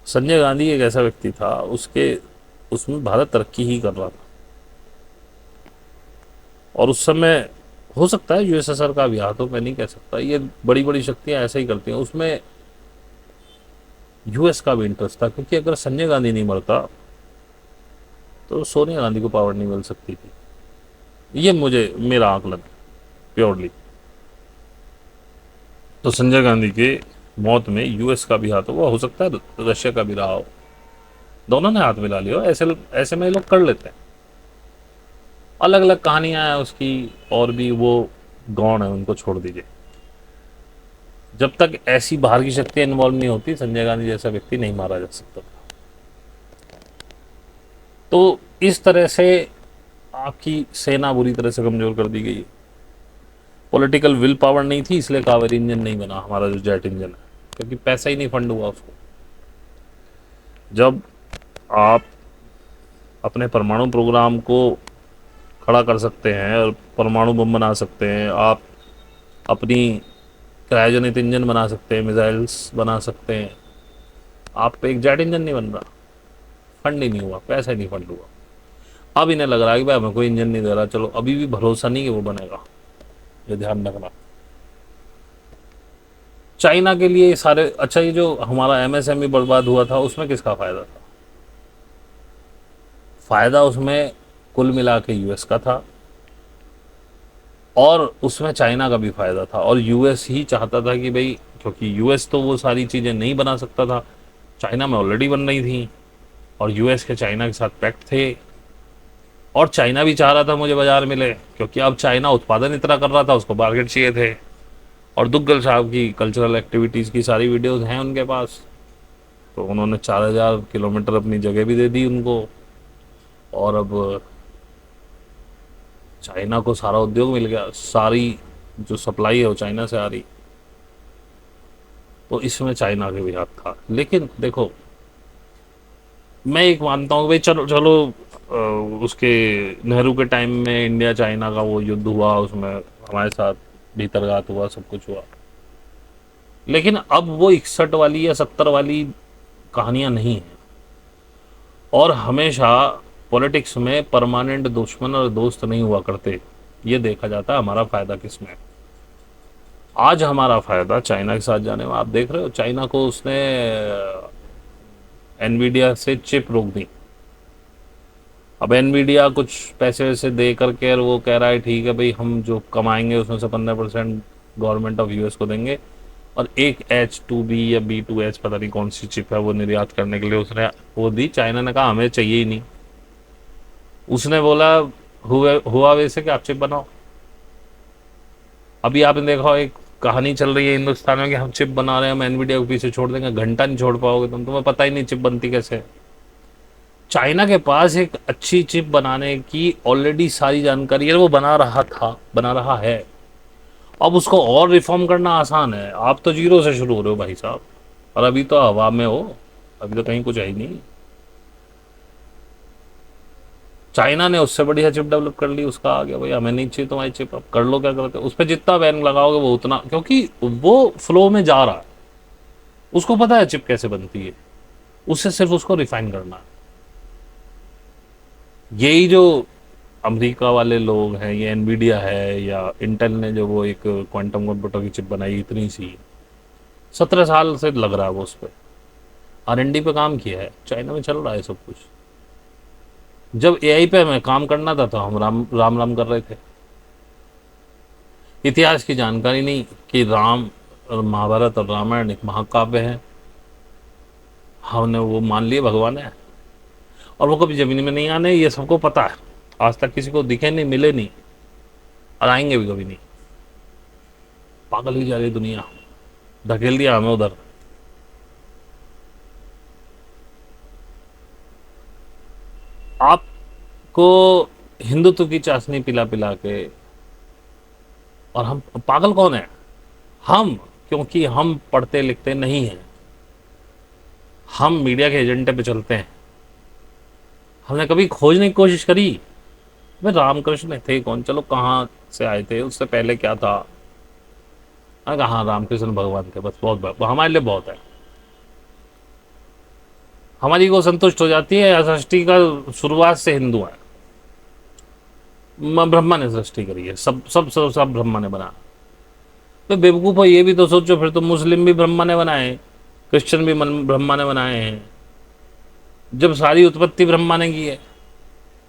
संजय गांधी एक ऐसा व्यक्ति था, उसमें भारत तरक्की ही कर रहा था। और उस समय हो सकता है यूएसएसआर का भी हाथ हो, मैं नहीं कह सकता। ये बड़ी बड़ी शक्तियां ऐसा ही करती हैं। उसमें यूएस का भी इंटरेस्ट था, क्योंकि अगर संजय गांधी नहीं मरता तो सोनिया गांधी को पावर नहीं मिल सकती थी। ये मुझे मेरा आकलन प्योरली। तो संजय गांधी के मौत में यूएस का भी हाथ होगा, हो सकता है रशिया का भी रहा हो, दोनों ने हाथ मिला लिया। ऐसे ऐसे में लोग कर लेते हैं। अलग अलग कहानियां हैं उसकी, और भी वो गौण है, उनको छोड़ दीजिए। जब तक ऐसी बाहर की शक्तियां इन्वॉल्व नहीं होती, संजय गांधी जैसा व्यक्ति नहीं मारा जा सकता। तो इस तरह से आपकी सेना बुरी तरह से कमजोर कर दी गई। पॉलिटिकल विल पावर नहीं थी, इसलिए कावेरी इंजन नहीं बना हमारा जो जेट इंजन है, क्योंकि पैसा ही नहीं फंड हुआ उसको। जब आप अपने परमाणु प्रोग्राम को खड़ा कर सकते हैं और परमाणु बम बना सकते हैं, आप अपनी क्रायोजेनिक इंजन बना सकते हैं, मिसाइल्स बना सकते हैं, आप पे एक जेट इंजन नहीं बन रहा, फंड ही नहीं हुआ, पैसा ही नहीं फंड हुआ। अब इन्हें लग रहा है कि भाई हमें कोई इंजन नहीं दे रहा, चलो अभी भी भरोसा नहीं कि वो बनेगा, ये ध्यान रखना। चाइना के लिए सारे, अच्छा ये जो हमारा एमएसएमई बर्बाद हुआ था, उसमें किसका फायदा था? फायदा उसमें कुल मिला के यूएस का था, और उसमें चाइना का भी फायदा था। और यूएस ही चाहता था कि भाई, क्योंकि यूएस तो वो सारी चीज़ें नहीं बना सकता था, चाइना में ऑलरेडी बन रही थी, और यूएस के चाइना के साथ पैक्ट थे, और चाइना भी चाह रहा था मुझे बाजार मिले, क्योंकि अब चाइना उत्पादन इतना कर रहा था, उसको मार्केट चाहिए थे। और दुग्गल साहब की कल्चरल एक्टिविटीज़ की सारी वीडियोस हैं उनके पास, तो उन्होंने 4000 किलोमीटर अपनी जगह भी दे दी उनको, और अब चाइना को सारा उद्योग मिल गया, सारी जो सप्लाई है वो चाइना से आ रही। तो इसमें चाइना के भी हाथ था। लेकिन देखो, मैं एक मानता हूँ कि भाई चलो चलो, उसके नेहरू के टाइम में इंडिया चाइना का वो युद्ध हुआ, उसमें हमारे साथ भीतरघात हुआ, सब कुछ हुआ। लेकिन अब वो 61 वाली या 70 वाली कहानियां नहीं है। और हमेशा पॉलिटिक्स में परमानेंट दुश्मन और दोस्त नहीं हुआ करते, ये देखा जाता है हमारा फायदा किसमें। आज हमारा फायदा चाइना के साथ जाने में, आप देख रहे हो चाइना को उसने एनवीडिया से चिप रोक दी। अब एनवीडिया कुछ पैसे वैसे दे करके और वो कह रहा है ठीक है भाई, हम जो कमाएंगे उसमें से 15% गवर्नमेंट ऑफ यूएस को देंगे, और एक H2B या B2H पता नहीं कौन सी चिप है वो निर्यात करने के लिए उसने वो दी। चाइना ने कहा हमें चाहिए ही नहीं। उसने बोला हुआवे से कि आप चिप बनाओ। अभी आपने देखा एक कहानी चल रही है हिंदुस्तान में कि हम चिप बना रहे हैं, हम एनवीडिया को पीछे छोड़ देंगे, घंटा नहीं छोड़ पाओगे तुम, तुम्हें पता ही नहीं चिप बनती कैसे। चाइना के पास एक अच्छी चिप बनाने की ऑलरेडी सारी जानकारी है, वो बना रहा था, बना रहा है। अब उसको और रिफॉर्म करना आसान है। आप तो जीरो से शुरू हो रहे हो भाई साहब, और अभी तो हवा में हो, अभी तो कहीं कुछ है ही नहीं। चाइना ने उससे बढ़िया चिप डेवलप कर ली, उसका आ गया भाई हमें नहीं चाहिए तुम्हारी चिप, अब कर लो क्या करते हो। उस पर जितना बैन लगाओगे वो उतना, क्योंकि वो फ्लो में जा रहा है, उसको पता है चिप कैसे बनती है, उससे सिर्फ उसको रिफाइन करना है। यही जो अमेरिका वाले लोग हैं, ये एनवीडिया है या इंटेल ने जो वो एक क्वांटम कंप्यूटर की चिप बनाई, इतनी सी 17 साल से लग रहा है वो उस पर R&D पे काम किया है। चाइना में चल रहा है सब कुछ। जब AI पे हमें काम करना था तो हम राम राम राम कर रहे थे। इतिहास की जानकारी नहीं कि राम और महाभारत और रामायण एक महाकाव्य है, हमने वो मान लिए भगवान है, और वो कभी जमीन में नहीं आने, ये सबको पता है। आज तक किसी को दिखे नहीं, मिले नहीं, और आएंगे भी कभी नहीं। पागल ही जा रही दुनिया, धकेल दिया हमें उधर। आपको हिंदुत्व की चाशनी पिला पिला के, और हम पागल कौन है? हम, क्योंकि हम पढ़ते लिखते नहीं हैं, हम मीडिया के एजेंडे पे चलते हैं। हमने कभी खोजने की कोशिश करी भाई रामकृष्ण थे कौन, चलो कहाँ से आए थे, उससे पहले क्या था। मैंने कहा हाँ रामकृष्ण भगवान थे, बस बहुत हमारे लिए बहुत है। हमारी को संतुष्ट हो जाती है, सृष्टि का शुरुआत से हिंदू है, ब्रह्मा ने सृष्टि करी है, सब सब सब, सब ब्रह्मा ने बनाया। तो बेवकूफ़ हो, ये भी तो सोचो फिर तो मुस्लिम भी ब्रह्मा ने बनाए, क्रिश्चियन भी ब्रह्मा ने बनाए हैं। जब सारी उत्पत्ति ब्रह्मा ने की है,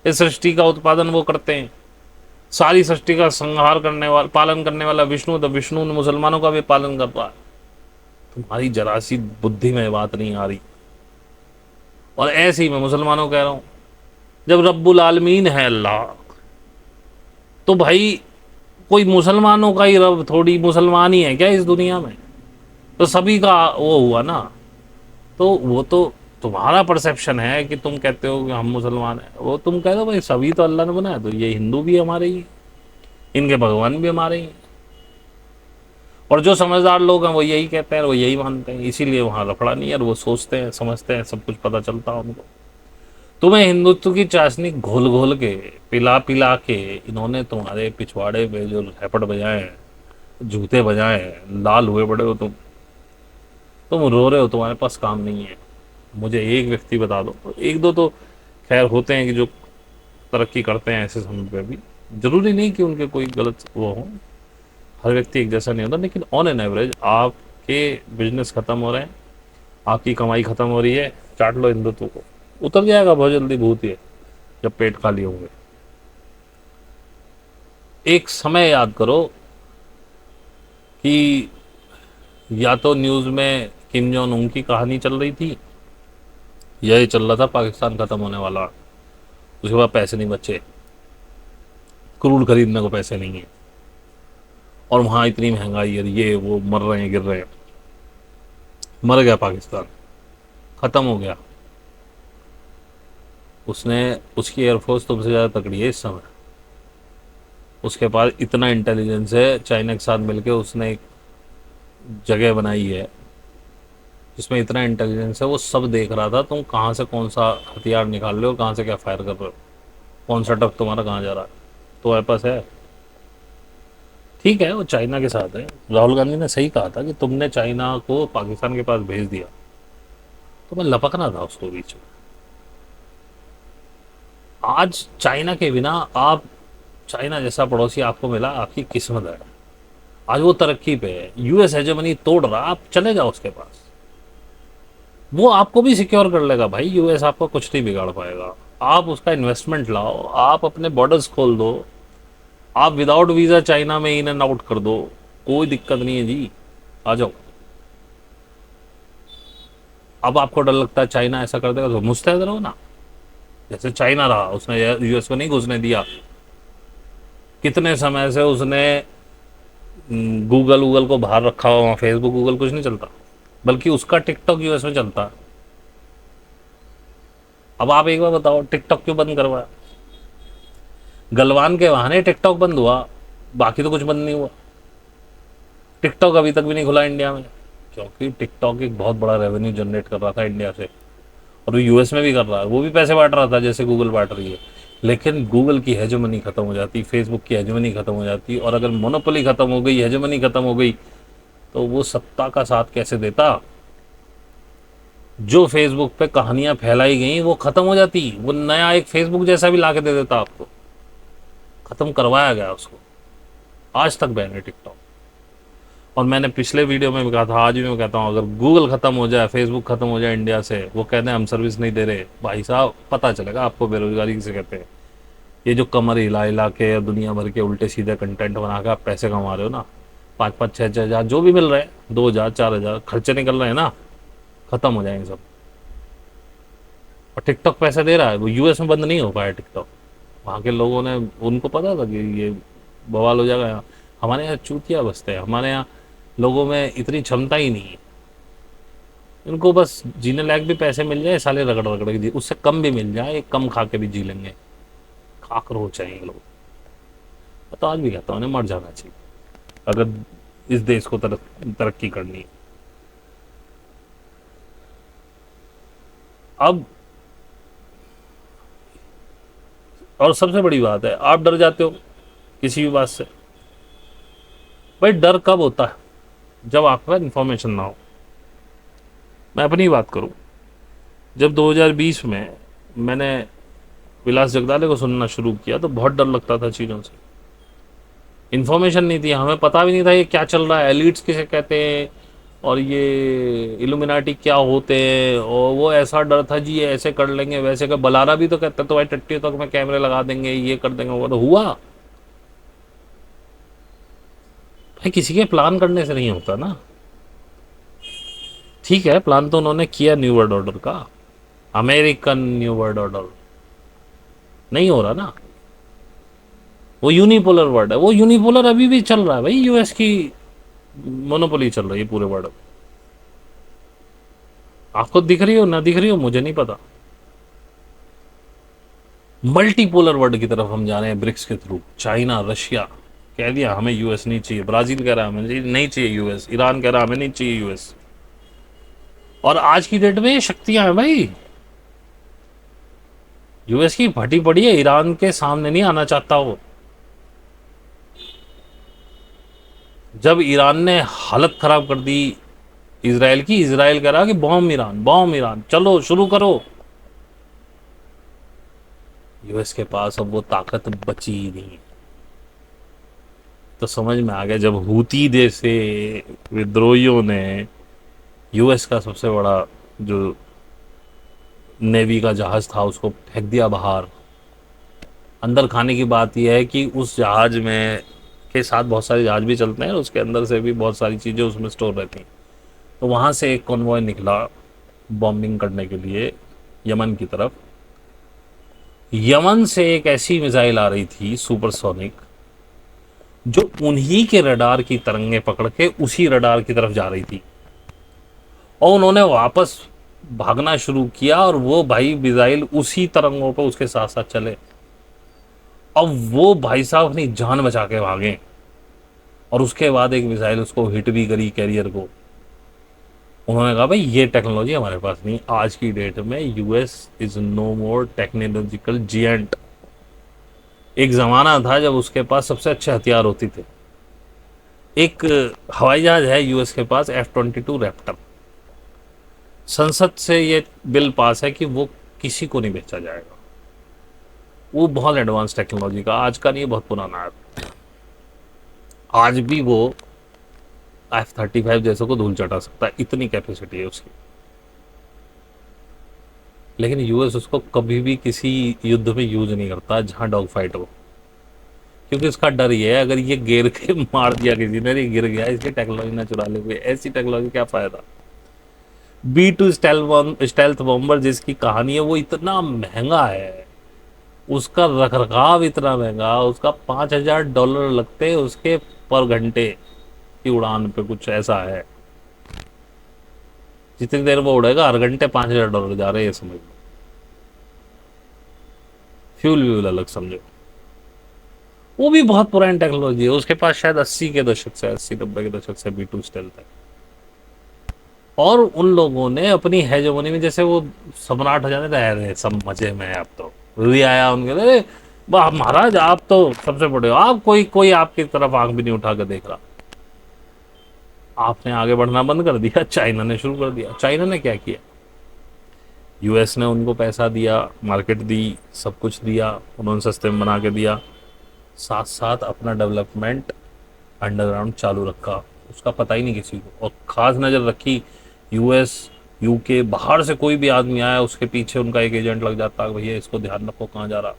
इस सृष्टि का उत्पादन वो करते हैं, सारी सृष्टि का संहार करने वाला, पालन करने वाला विष्णु, तो विष्णु ने मुसलमानों का भी पालन कर रहा है। तुम्हारी जरा सी बुद्धि में बात नहीं आ रही। और ऐसे ही मैं मुसलमानों कह रहा हूं, जब रब्बुल आलमीन है अल्लाह, तो भाई कोई मुसलमानों का ही रब थोड़ी, मुसलमान ही है क्या इस दुनिया में? तो सभी का वो हुआ ना। तो वो तो तुम्हारा परसेप्शन है कि तुम कहते हो कि हम मुसलमान हैं, वो तुम कह दो भाई सभी तो अल्लाह ने बनाया, तो ये हिंदू भी हमारे ही, इनके भगवान भी हमारे ही। और जो समझदार लोग हैं वो यही कहते हैं, वो यही मानते हैं, इसीलिए वहाँ लफड़ा नहीं है। और वो सोचते हैं, समझते हैं, सब कुछ पता चलता है उनको। तुम्हें हिंदुत्व की चाशनी घोल घोल के, पिला पिला के, इन्होंने तुम्हारे पिछवाड़े पे जो रैपट बजाए हैं, जूते बजाए हैं, लाल हुए बड़े हो तुम रो रहे हो, तुम्हारे पास काम नहीं है। मुझे एक व्यक्ति बता दो, एक दो तो खैर होते हैं कि जो तरक्की करते हैं ऐसे समय पे भी, जरूरी नहीं कि उनके कोई गलत वो हो, हर व्यक्ति एक जैसा नहीं होता, लेकिन ऑन एन एवरेज आपके बिजनेस खत्म हो रहे हैं, आपकी कमाई खत्म हो रही है, चाट लो हिंदुत्व को, उतर जाएगा बहुत जल्दी भूत ये, जब पेट खाली होंगे। एक समय याद करो कि या तो न्यूज़ में किम जोंग उन की कहानी चल रही थी, या ये चल रहा था पाकिस्तान खत्म होने वाला, उसके बाद पैसे नहीं बचे, क्रूड खरीदने को पैसे नहीं है, और वहाँ इतनी महंगाई है, ये वो मर रहे हैं, गिर रहे हैं। मर गया पाकिस्तान, ख़त्म हो गया। उसने, उसकी एयरफोर्स तुमसे ज़्यादा तकड़ी है इस समय, उसके पास इतना इंटेलिजेंस है, चाइना के साथ मिलके उसने एक जगह बनाई है जिसमें इतना इंटेलिजेंस है, वो सब देख रहा था तुम कहाँ से कौन सा हथियार निकाल रहे हो, कहाँ से क्या फायर कर रहे हो, कौन सा टक तुम्हारा कहाँ जा रहा है, तो पास है। ठीक है, वो चाइना के साथ है। राहुल गांधी ने सही कहा था कि तुमने चाइना को पाकिस्तान के पास भेज दिया, तो मैं लपकना था उसको बीच में। आज चाइना के बिना आप, चाइना जैसा पड़ोसी आपको मिला, आपकी किस्मत है। आज वो तरक्की पे है, यूएस हेजेमनी तोड़ रहा, आप चले जाओ उसके पास, वो आपको भी सिक्योर कर लेगा भाई। यूएस आपका कुछ नहीं बिगाड़ पाएगा। आप उसका इन्वेस्टमेंट लाओ, आप अपने बॉर्डर्स खोल दो, आप विदाउट वीजा चाइना में इन एंड आउट कर दो, कोई दिक्कत नहीं है जी, आ जाओ। अब आपको डर लगता है चाइना ऐसा कर देगा, तो मुस्तैद रहो ना, जैसे चाइना रहा, उसने यूएस को नहीं घुसने दिया। कितने समय से उसने गूगल गूगल को बाहर रखा हुआ, वहाँ फेसबुक गूगल कुछ नहीं चलता, बल्कि उसका टिकटॉक यूएस में चलता है। अब आप एक बार बताओ, टिकटॉक क्यों बंद करवाया? गलवान के बहाने टिकटॉक बंद हुआ, बाकी तो कुछ बंद नहीं हुआ। टिकटॉक अभी तक भी नहीं खुला इंडिया में, क्योंकि टिकटॉक एक बहुत बड़ा रेवेन्यू जनरेट कर रहा था इंडिया से, और वो यूएस में भी कर रहा है, वो भी पैसे बांट रहा था जैसे गूगल बांट रही है। लेकिन गूगल की हेजेमनी खत्म हो जाती, फेसबुक की हेजेमनी खत्म हो जाती, और अगर मोनोपोली खत्म हो गई, हेजेमनी खत्म हो गई, तो वो सत्ता का साथ कैसे देता? जो फेसबुक पे कहानियां फैलाई गई वो खत्म हो जाती, वो नया एक फेसबुक जैसा भी ला के दे देता आपको। खत्म करवाया गया उसको, आज तक बैन है टिकटॉक। और मैंने पिछले वीडियो में भी कहा था, आज भी मैं कहता हूँ, अगर गूगल खत्म हो जाए, फेसबुक खत्म हो जाए इंडिया से, वो कहते हैं हम सर्विस नहीं दे रहे, भाई साहब पता चलेगा आपको बेरोजगारी किसे कहते हैं। ये जो कमर हिला हिला के दुनिया भर के उल्टे सीधे कंटेंट बना के आप पैसे कमा रहे हो ना, 5-5, 6-6 हज़ार जो भी मिल रहे हैं, 2,000, 4,000 खर्चे निकल रहे हैं ना, खत्म हो जाएंगे सब। और टिकटॉक पैसे दे रहा है, वो यूएस में बंद नहीं हो पाया टिकटॉक। वहाँ के लोगों ने, उनको पता था कि ये बवाल हो जाएगा। यहाँ हमारे यहाँ चूतिया बसते हैं, हमारे यहाँ लोगों में इतनी क्षमता ही नहीं है। इनको बस जीने लायक भी पैसे मिल जाए, साले रगड़ रगड़ के जी, उससे कम भी मिल जाए, कम खा के भी जी लेंगे, खाकर हो चाहिए लोग। तो आज भी कहता हूँ, मर जाना चाहिए अगर इस देश को तरक्की करनी है। अब और सबसे बड़ी बात है, आप डर जाते हो किसी भी बात से। भाई डर कब होता है? जब आपके पास इंफॉर्मेशन ना हो। मैं अपनी बात करूं, जब 2020 में मैंने विलास जगदाले को सुनना शुरू किया, तो बहुत डर लगता था चीज़ों से। इन्फॉर्मेशन नहीं थी, हमें पता भी नहीं था ये क्या चल रहा है, एलिट्स किसे कहते हैं, और ये इल्यूमिनाटी क्या होते हैं, और वो ऐसा डर था जी, ये ऐसे कर लेंगे वैसे कर, बलारा भी तो कहता तो भाई टट्टी तक में कैमरे लगा देंगे, ये कर देंगे, वो तो हुआ। भाई किसी के प्लान करने से नहीं होता ना। ठीक है, प्लान तो उन्होंने किया न्यू वर्ल्ड ऑर्डर का, अमेरिकन न्यू वर्ल्ड ऑर्डर, नहीं हो रहा ना। वो यूनिपोलर वर्ल्ड है, वो यूनिपोलर अभी भी चल रहा है भाई, यूएस की मोनोपोली चल रही है पूरे वर्ल्ड में। आपको दिख रही हो ना दिख रही हो मुझे नहीं पता। मल्टीपोलर वर्ल्ड की तरफ हम जा रहे हैं ब्रिक्स के थ्रू। चाइना, रशिया कह दिया हमें यूएस नहीं चाहिए, ब्राजील कह रहा है हमें नहीं चाहिए यूएस, ईरान कह रहा है हमें नहीं चाहिए यूएस। और आज की डेट में ये शक्तियां हैं भाई। यूएस की फटी पड़ी है, ईरान के सामने नहीं आना चाहता वो। जब ईरान ने हालत खराब कर दी इसराइल की, इसराइल कह रहा कि बॉम्ब ईरान, बॉम्ब ईरान, चलो शुरू करो। यूएस के पास अब वो ताकत बची ही नहीं। तो समझ में आ गया जब हूती जैसे विद्रोहियों ने यूएस का सबसे बड़ा जो नेवी का जहाज था उसको फेंक दिया बाहर। अंदर खाने की बात यह है कि उस जहाज में के साथ बहुत सारे जहाज भी चलते हैं, उसके अंदर से भी बहुत सारी चीज़ें उसमें स्टोर रहती हैं। तो वहाँ से एक कॉन्वॉय निकला बॉम्बिंग करने के लिए यमन की तरफ। यमन से एक ऐसी मिसाइल आ रही थी सुपरसोनिक, जो उन्हीं के रडार की तरंगे पकड़ के उसी रडार की तरफ जा रही थी, और उन्होंने वापस भागना शुरू किया, और वो भाई मिसाइल उसी तरंगों पर उसके साथ साथ चले। अब वो भाई साहब अपनी जान बचा के भागे, और उसके बाद एक मिसाइल उसको हिट भी करी, कैरियर को। उन्होंने कहा भाई ये टेक्नोलॉजी हमारे पास नहीं। आज की डेट में US is no more technological giant. एक जमाना था जब उसके पास सबसे अच्छे हथियार होते थे। एक हवाई जहाज है यूएस के पास, F-22 रैप्टर। संसद से ये बिल पास है कि वो किसी को नहीं बेचा जाएगा। वो बहुत एडवांस टेक्नोलॉजी का, आज का नहीं, बहुत पुराना है। आज भी वो F-35 जैसे को धूल चटा सकता है, इतनी कैपेसिटी है उसकी। लेकिन यूएस उसको कभी भी किसी युद्ध में यूज नहीं करता जहां डॉग फाइट हो, क्योंकि इसका डर ये है अगर ये गिर के मार दिया किसी ने, ये गिर गया, इसकी टेक्नोलॉजी ना चुरा ले कोई, ऐसी टेक्नोलॉजी क्या फायदा। B-2 स्टेल्थ बॉम्बर जिसकी कहानी है, वो इतना महंगा है, उसका रख रखाव इतना महंगा, उसका $5,000 लगते हैं उसके पर घंटे की उड़ान पे, कुछ ऐसा है। जितनी देर वो उड़ेगा हर घंटे $5,000 जा रहे हैं, समझ लो। फ्यूल व्यूल अलग समझो। वो भी बहुत पुरानी टेक्नोलॉजी है, उसके पास शायद 80 के दशक से, 80-90 के दशक से B-2 स्टेल्थ है। और उन लोगों ने अपनी हेजमोनी में, जैसे वो सम्राट हो जाते थे, सब मजे में, अब तो भी आया उनके, अरे वाह महाराज आप तो सबसे बड़े हो, आप कोई कोई आपकी तरफ आंख भी नहीं उठा कर देख रहा। आपने आगे बढ़ना बंद कर दिया, चाइना ने शुरू कर दिया। चाइना ने क्या किया, यूएस ने उनको पैसा दिया, मार्केट दी, सब कुछ दिया, उन्होंने सस्ते में बना के दिया, साथ साथ अपना डेवलपमेंट अंडरग्राउंड चालू रखा, उसका पता ही नहीं किसी को। और ख़ास नज़र रखी यूएस, यूके, बाहर से कोई भी आदमी आया उसके पीछे उनका एक एजेंट लग जाता, भैया इसको ध्यान रखो कहाँ जा रहा।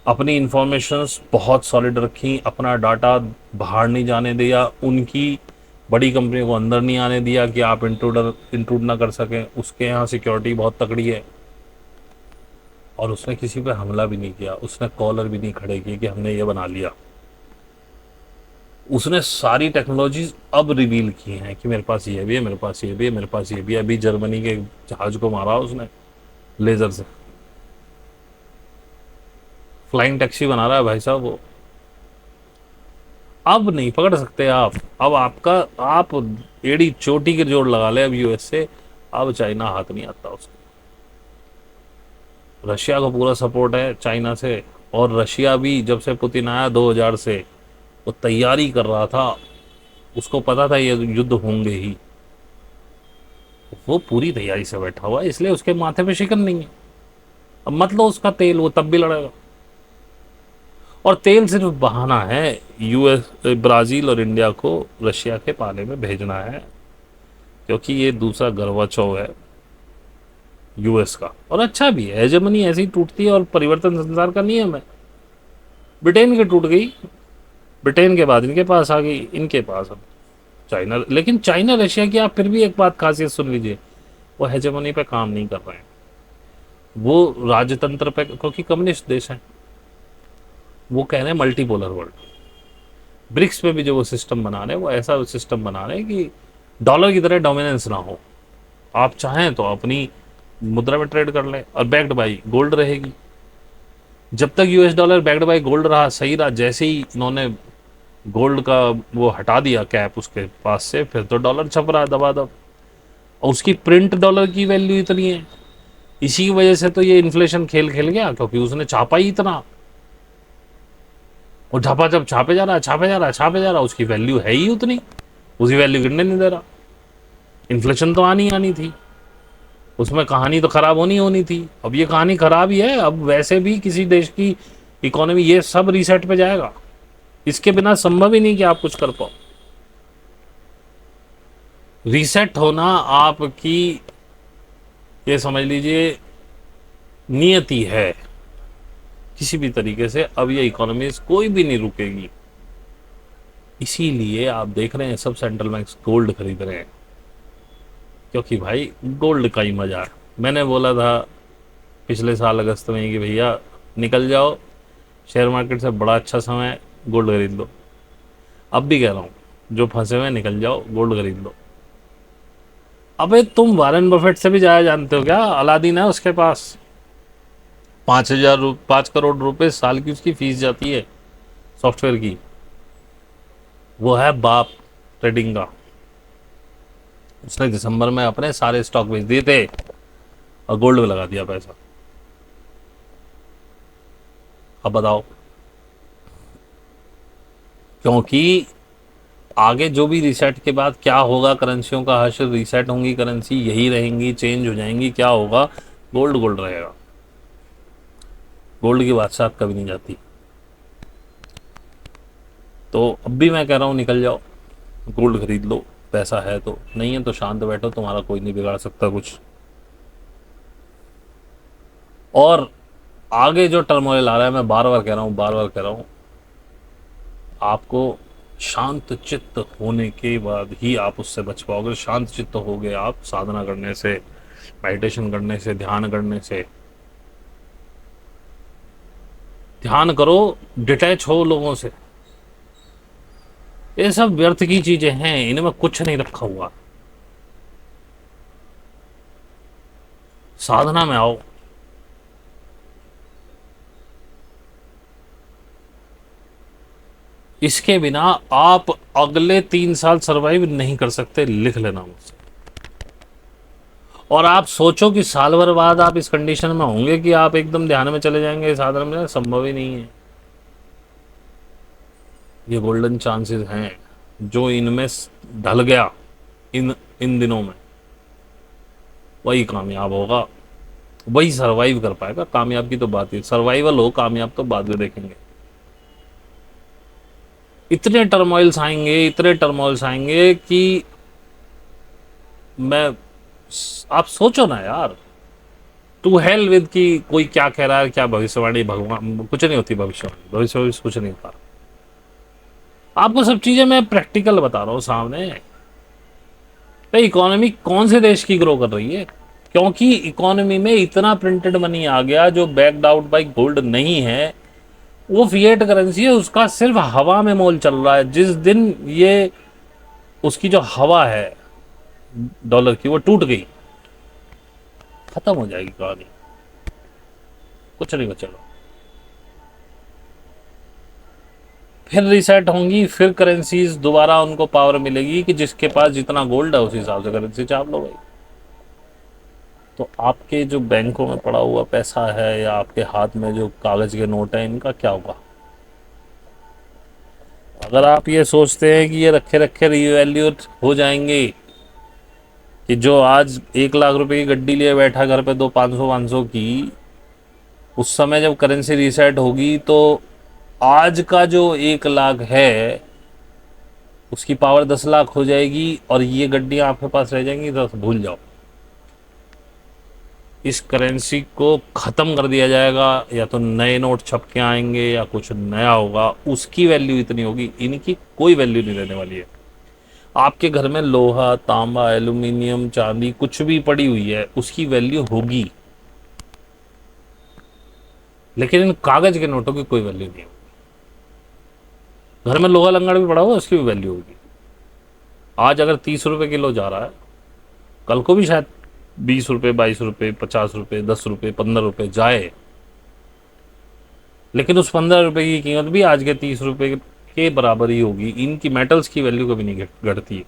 अपनी इंफॉर्मेशंस बहुत सॉलिड रखी, अपना डाटा बाहर नहीं जाने दिया, उनकी बड़ी कंपनी को अंदर नहीं आने दिया कि आप इंट्रूड ना कर सकें। उसके यहाँ सिक्योरिटी बहुत तगड़ी है, और उसने किसी पे हमला भी नहीं किया, उसने कॉलर भी नहीं खड़े किए कि हमने ये बना लिया। उसने सारी टेक्नोलॉजीज अब रिवील की हैं कि मेरे पास ये भी है, मेरे पास ये भी है, मेरे पास ये भी है। अभी जर्मनी के जहाज को मारा उसने लेजर से, फ्लाइंग टैक्सी बना रहा है भाई साहब वो। अब नहीं पकड़ सकते आप, अब आपका आप एड़ी चोटी के जोड़ लगा ले अब यूएस से, अब चाइना हाथ नहीं आता उसको। रशिया को पूरा सपोर्ट है चाइना से, और रशिया भी जब से पुतिन आया 2000 से वो तैयारी कर रहा था, उसको पता था ये युद्ध होंगे ही, वो पूरी तैयारी से बैठा हुआ है, इसलिए उसके माथे पे शिकन नहीं है। अब मत लो उसका तेल, वो तब भी लड़ेगा। और तेल सिर्फ बहाना है, यूएस, ब्राजील और इंडिया को रशिया के पाले में भेजना है, क्योंकि ये दूसरा गर्वाचौव है यूएस का, और अच्छा भी है। हेजेमनी ऐसी टूटती है और परिवर्तन संसार का नियम है। ब्रिटेन की टूट गई, ब्रिटेन के बाद इनके पास आ गई, इनके पास अब चाइना। लेकिन चाइना रशिया की आप फिर भी एक बात खासियत सुन लीजिए, वो हेजेमनी पे काम नहीं कर रहे हैं, वो राजतंत्र पे, क्योंकि कम्युनिस्ट देश हैं। वो कह रहे हैं मल्टीपोलर वर्ल्ड। ब्रिक्स पे भी जो वो सिस्टम बना रहे हैं, वो ऐसा सिस्टम बना रहे हैं कि डॉलर की तरह डोमिनेंस ना हो। आप चाहें तो अपनी मुद्रा में ट्रेड कर लें, और बैक्ड बाई गोल्ड रहेगी। जब तक US dollar backed by gold रहा, सही रहा। जैसे ही इन्होंने गोल्ड का वो हटा दिया कैप उसके पास से, फिर तो डॉलर छप रहा है दबादब, और उसकी प्रिंट डॉलर की वैल्यू इतनी है। इसी की वजह से तो ये इन्फ्लेशन खेल खेल गया, क्योंकि उसने छापा ही इतना। और छापा जब छापे जा रहा है, छापे जा रहा है, छापे जा रहा है, उसकी वैल्यू है ही उतनी, उसकी वैल्यू गिरने नहीं दे रहा। इन्फ्लेशन तो आनी आनी थी, उसमें कहानी तो खराब होनी होनी थी। अब ये कहानी खराब ही है। अब वैसे भी किसी देश की इकोनॉमी, ये सब रीसेट पे जाएगा। इसके बिना संभव ही नहीं कि आप कुछ कर पाओ। रीसेट होना आपकी, ये समझ लीजिए, नियति है किसी भी तरीके से। अब ये इकोनॉमी कोई भी नहीं रुकेगी। इसीलिए आप देख रहे हैं सब सेंट्रल बैंक्स गोल्ड खरीद रहे हैं, क्योंकि भाई गोल्ड का ही मजा है। मैंने बोला था पिछले साल अगस्त में कि भैया निकल जाओ, शेयर मार्केट से बड़ा अच्छा समय है, गोल्ड खरीद लो। अब भी कह रहा हूँ, जो फंसे हुए निकल जाओ, गोल्ड खरीद लो। अबे तुम वारेन बफेट से भी ज़्यादा जानते हो क्या? अलादीन है उसके पास, 5 करोड़ रुपए साल की उसकी फीस जाती है सॉफ्टवेयर की। वो है बाप ट्रेडिंग का। उसने दिसंबर में अपने सारे स्टॉक बेच दिए थे और गोल्ड में लगा दिया पैसा। अब बताओ, क्योंकि आगे जो भी रीसेट के बाद क्या होगा, करेंसियों का हश्र, रीसेट होंगी करेंसी, यही रहेंगी, चेंज हो जाएंगी, क्या होगा? गोल्ड गोल्ड रहेगा। गोल्ड की बादशाह कभी नहीं जाती। तो अब भी मैं कह रहा हूँ निकल जाओ, गोल्ड खरीद लो। पैसा है तो, नहीं है तो शांत बैठो, तुम्हारा कोई नहीं बिगाड़ सकता कुछ। और आगे जो टर्मोइल आ रहा है, मैं बार बार कह रहा हूँ, बार बार कह रहा हूँ, आपको शांत चित्त होने के बाद ही आप उससे बच पाओगे। शांत चित्त हो गए आप साधना करने से, मेडिटेशन करने से, ध्यान करने से। ध्यान करो, डिटैच हो लोगों से। ये सब व्यर्थ की चीजें हैं, इनमें कुछ नहीं रखा हुआ। साधना में आओ। इसके बिना आप अगले 3 साल सरवाइव नहीं कर सकते, लिख लेना मुझसे। और आप सोचो कि साल भर बाद आप इस कंडीशन में होंगे कि आप एकदम ध्यान में चले जाएंगे, साधना में, संभव ही नहीं है। ये गोल्डन चांसेस हैं। जो इनमें ढल गया इन इन दिनों में, वही कामयाब होगा, वही सरवाइव कर पाएगा। कामयाब की तो बात ही, सर्वाइवल हो, कामयाब तो बाद में देखेंगे। इतने टर्मोइल्स आएंगे, इतने टर्मोइल्स आएंगे कि मैं, आप सोचो ना यार, टू हेल विद की कोई क्या कह रहा है, क्या भविष्यवाणी, भगवान कुछ नहीं होती भविष्यवाणी, भविष्यवाणी कुछ नहीं होता। आपको सब चीजें मैं प्रैक्टिकल बता रहा हूँ सामने। भाई इकोनॉमी कौन से देश की ग्रो कर रही है? क्योंकि इकोनॉमी में इतना प्रिंटेड मनी आ गया जो बैक्ड आउट बाय गोल्ड नहीं है। वो फिएट करेंसी है, उसका सिर्फ हवा में मोल चल रहा है। जिस दिन ये उसकी जो हवा है डॉलर की वो टूट गई, खत्म हो जाएगी कहानी, कुछ नहीं बचेगा। फिर रिसेट होंगी, फिर करेंसीज दोबारा उनको पावर मिलेगी कि जिसके पास जितना गोल्ड है उस हिसाब से करेंसी छाप लो भाई। तो आपके जो बैंकों में पड़ा हुआ पैसा है या आपके हाथ में जो कागज के नोट है, इनका क्या होगा? अगर आप ये सोचते हैं कि ये रखे रखे रिवैल्यूएट हो जाएंगे, कि जो आज 1 लाख रुपए की गड्डी लिए बैठा घर पे, दो 500 की, उस समय जब करेंसी रीसेट होगी तो आज का जो 1 लाख है उसकी पावर 10 लाख हो जाएगी और ये गड्डियां आपके पास रह जाएंगी तो भूल जाओ। इस करेंसी को ख़त्म कर दिया जाएगा, या तो नए नोट छप के आएंगे या कुछ नया होगा, उसकी वैल्यू इतनी होगी, इनकी कोई वैल्यू नहीं रहने वाली है। आपके घर में लोहा, तांबा, एल्यूमिनियम, चांदी कुछ भी पड़ी हुई है, उसकी वैल्यू होगी, लेकिन इन कागज के नोटों की कोई वैल्यू नहीं होगी। घर में लोहा लंगड़ भी पड़ा हुआ, उसकी भी वैल्यू होगी। आज अगर 30 रुपए किलो जा रहा है, कल को भी शायद 20 रुपए, 22 रुपए, 50 रुपए, 10 रुपए, 15 रुपए जाए, लेकिन उस 15 रुपए की कीमत भी आज के 30 रुपए के बराबर ही होगी। इनकी मेटल्स की वैल्यू कभी नहीं घटती।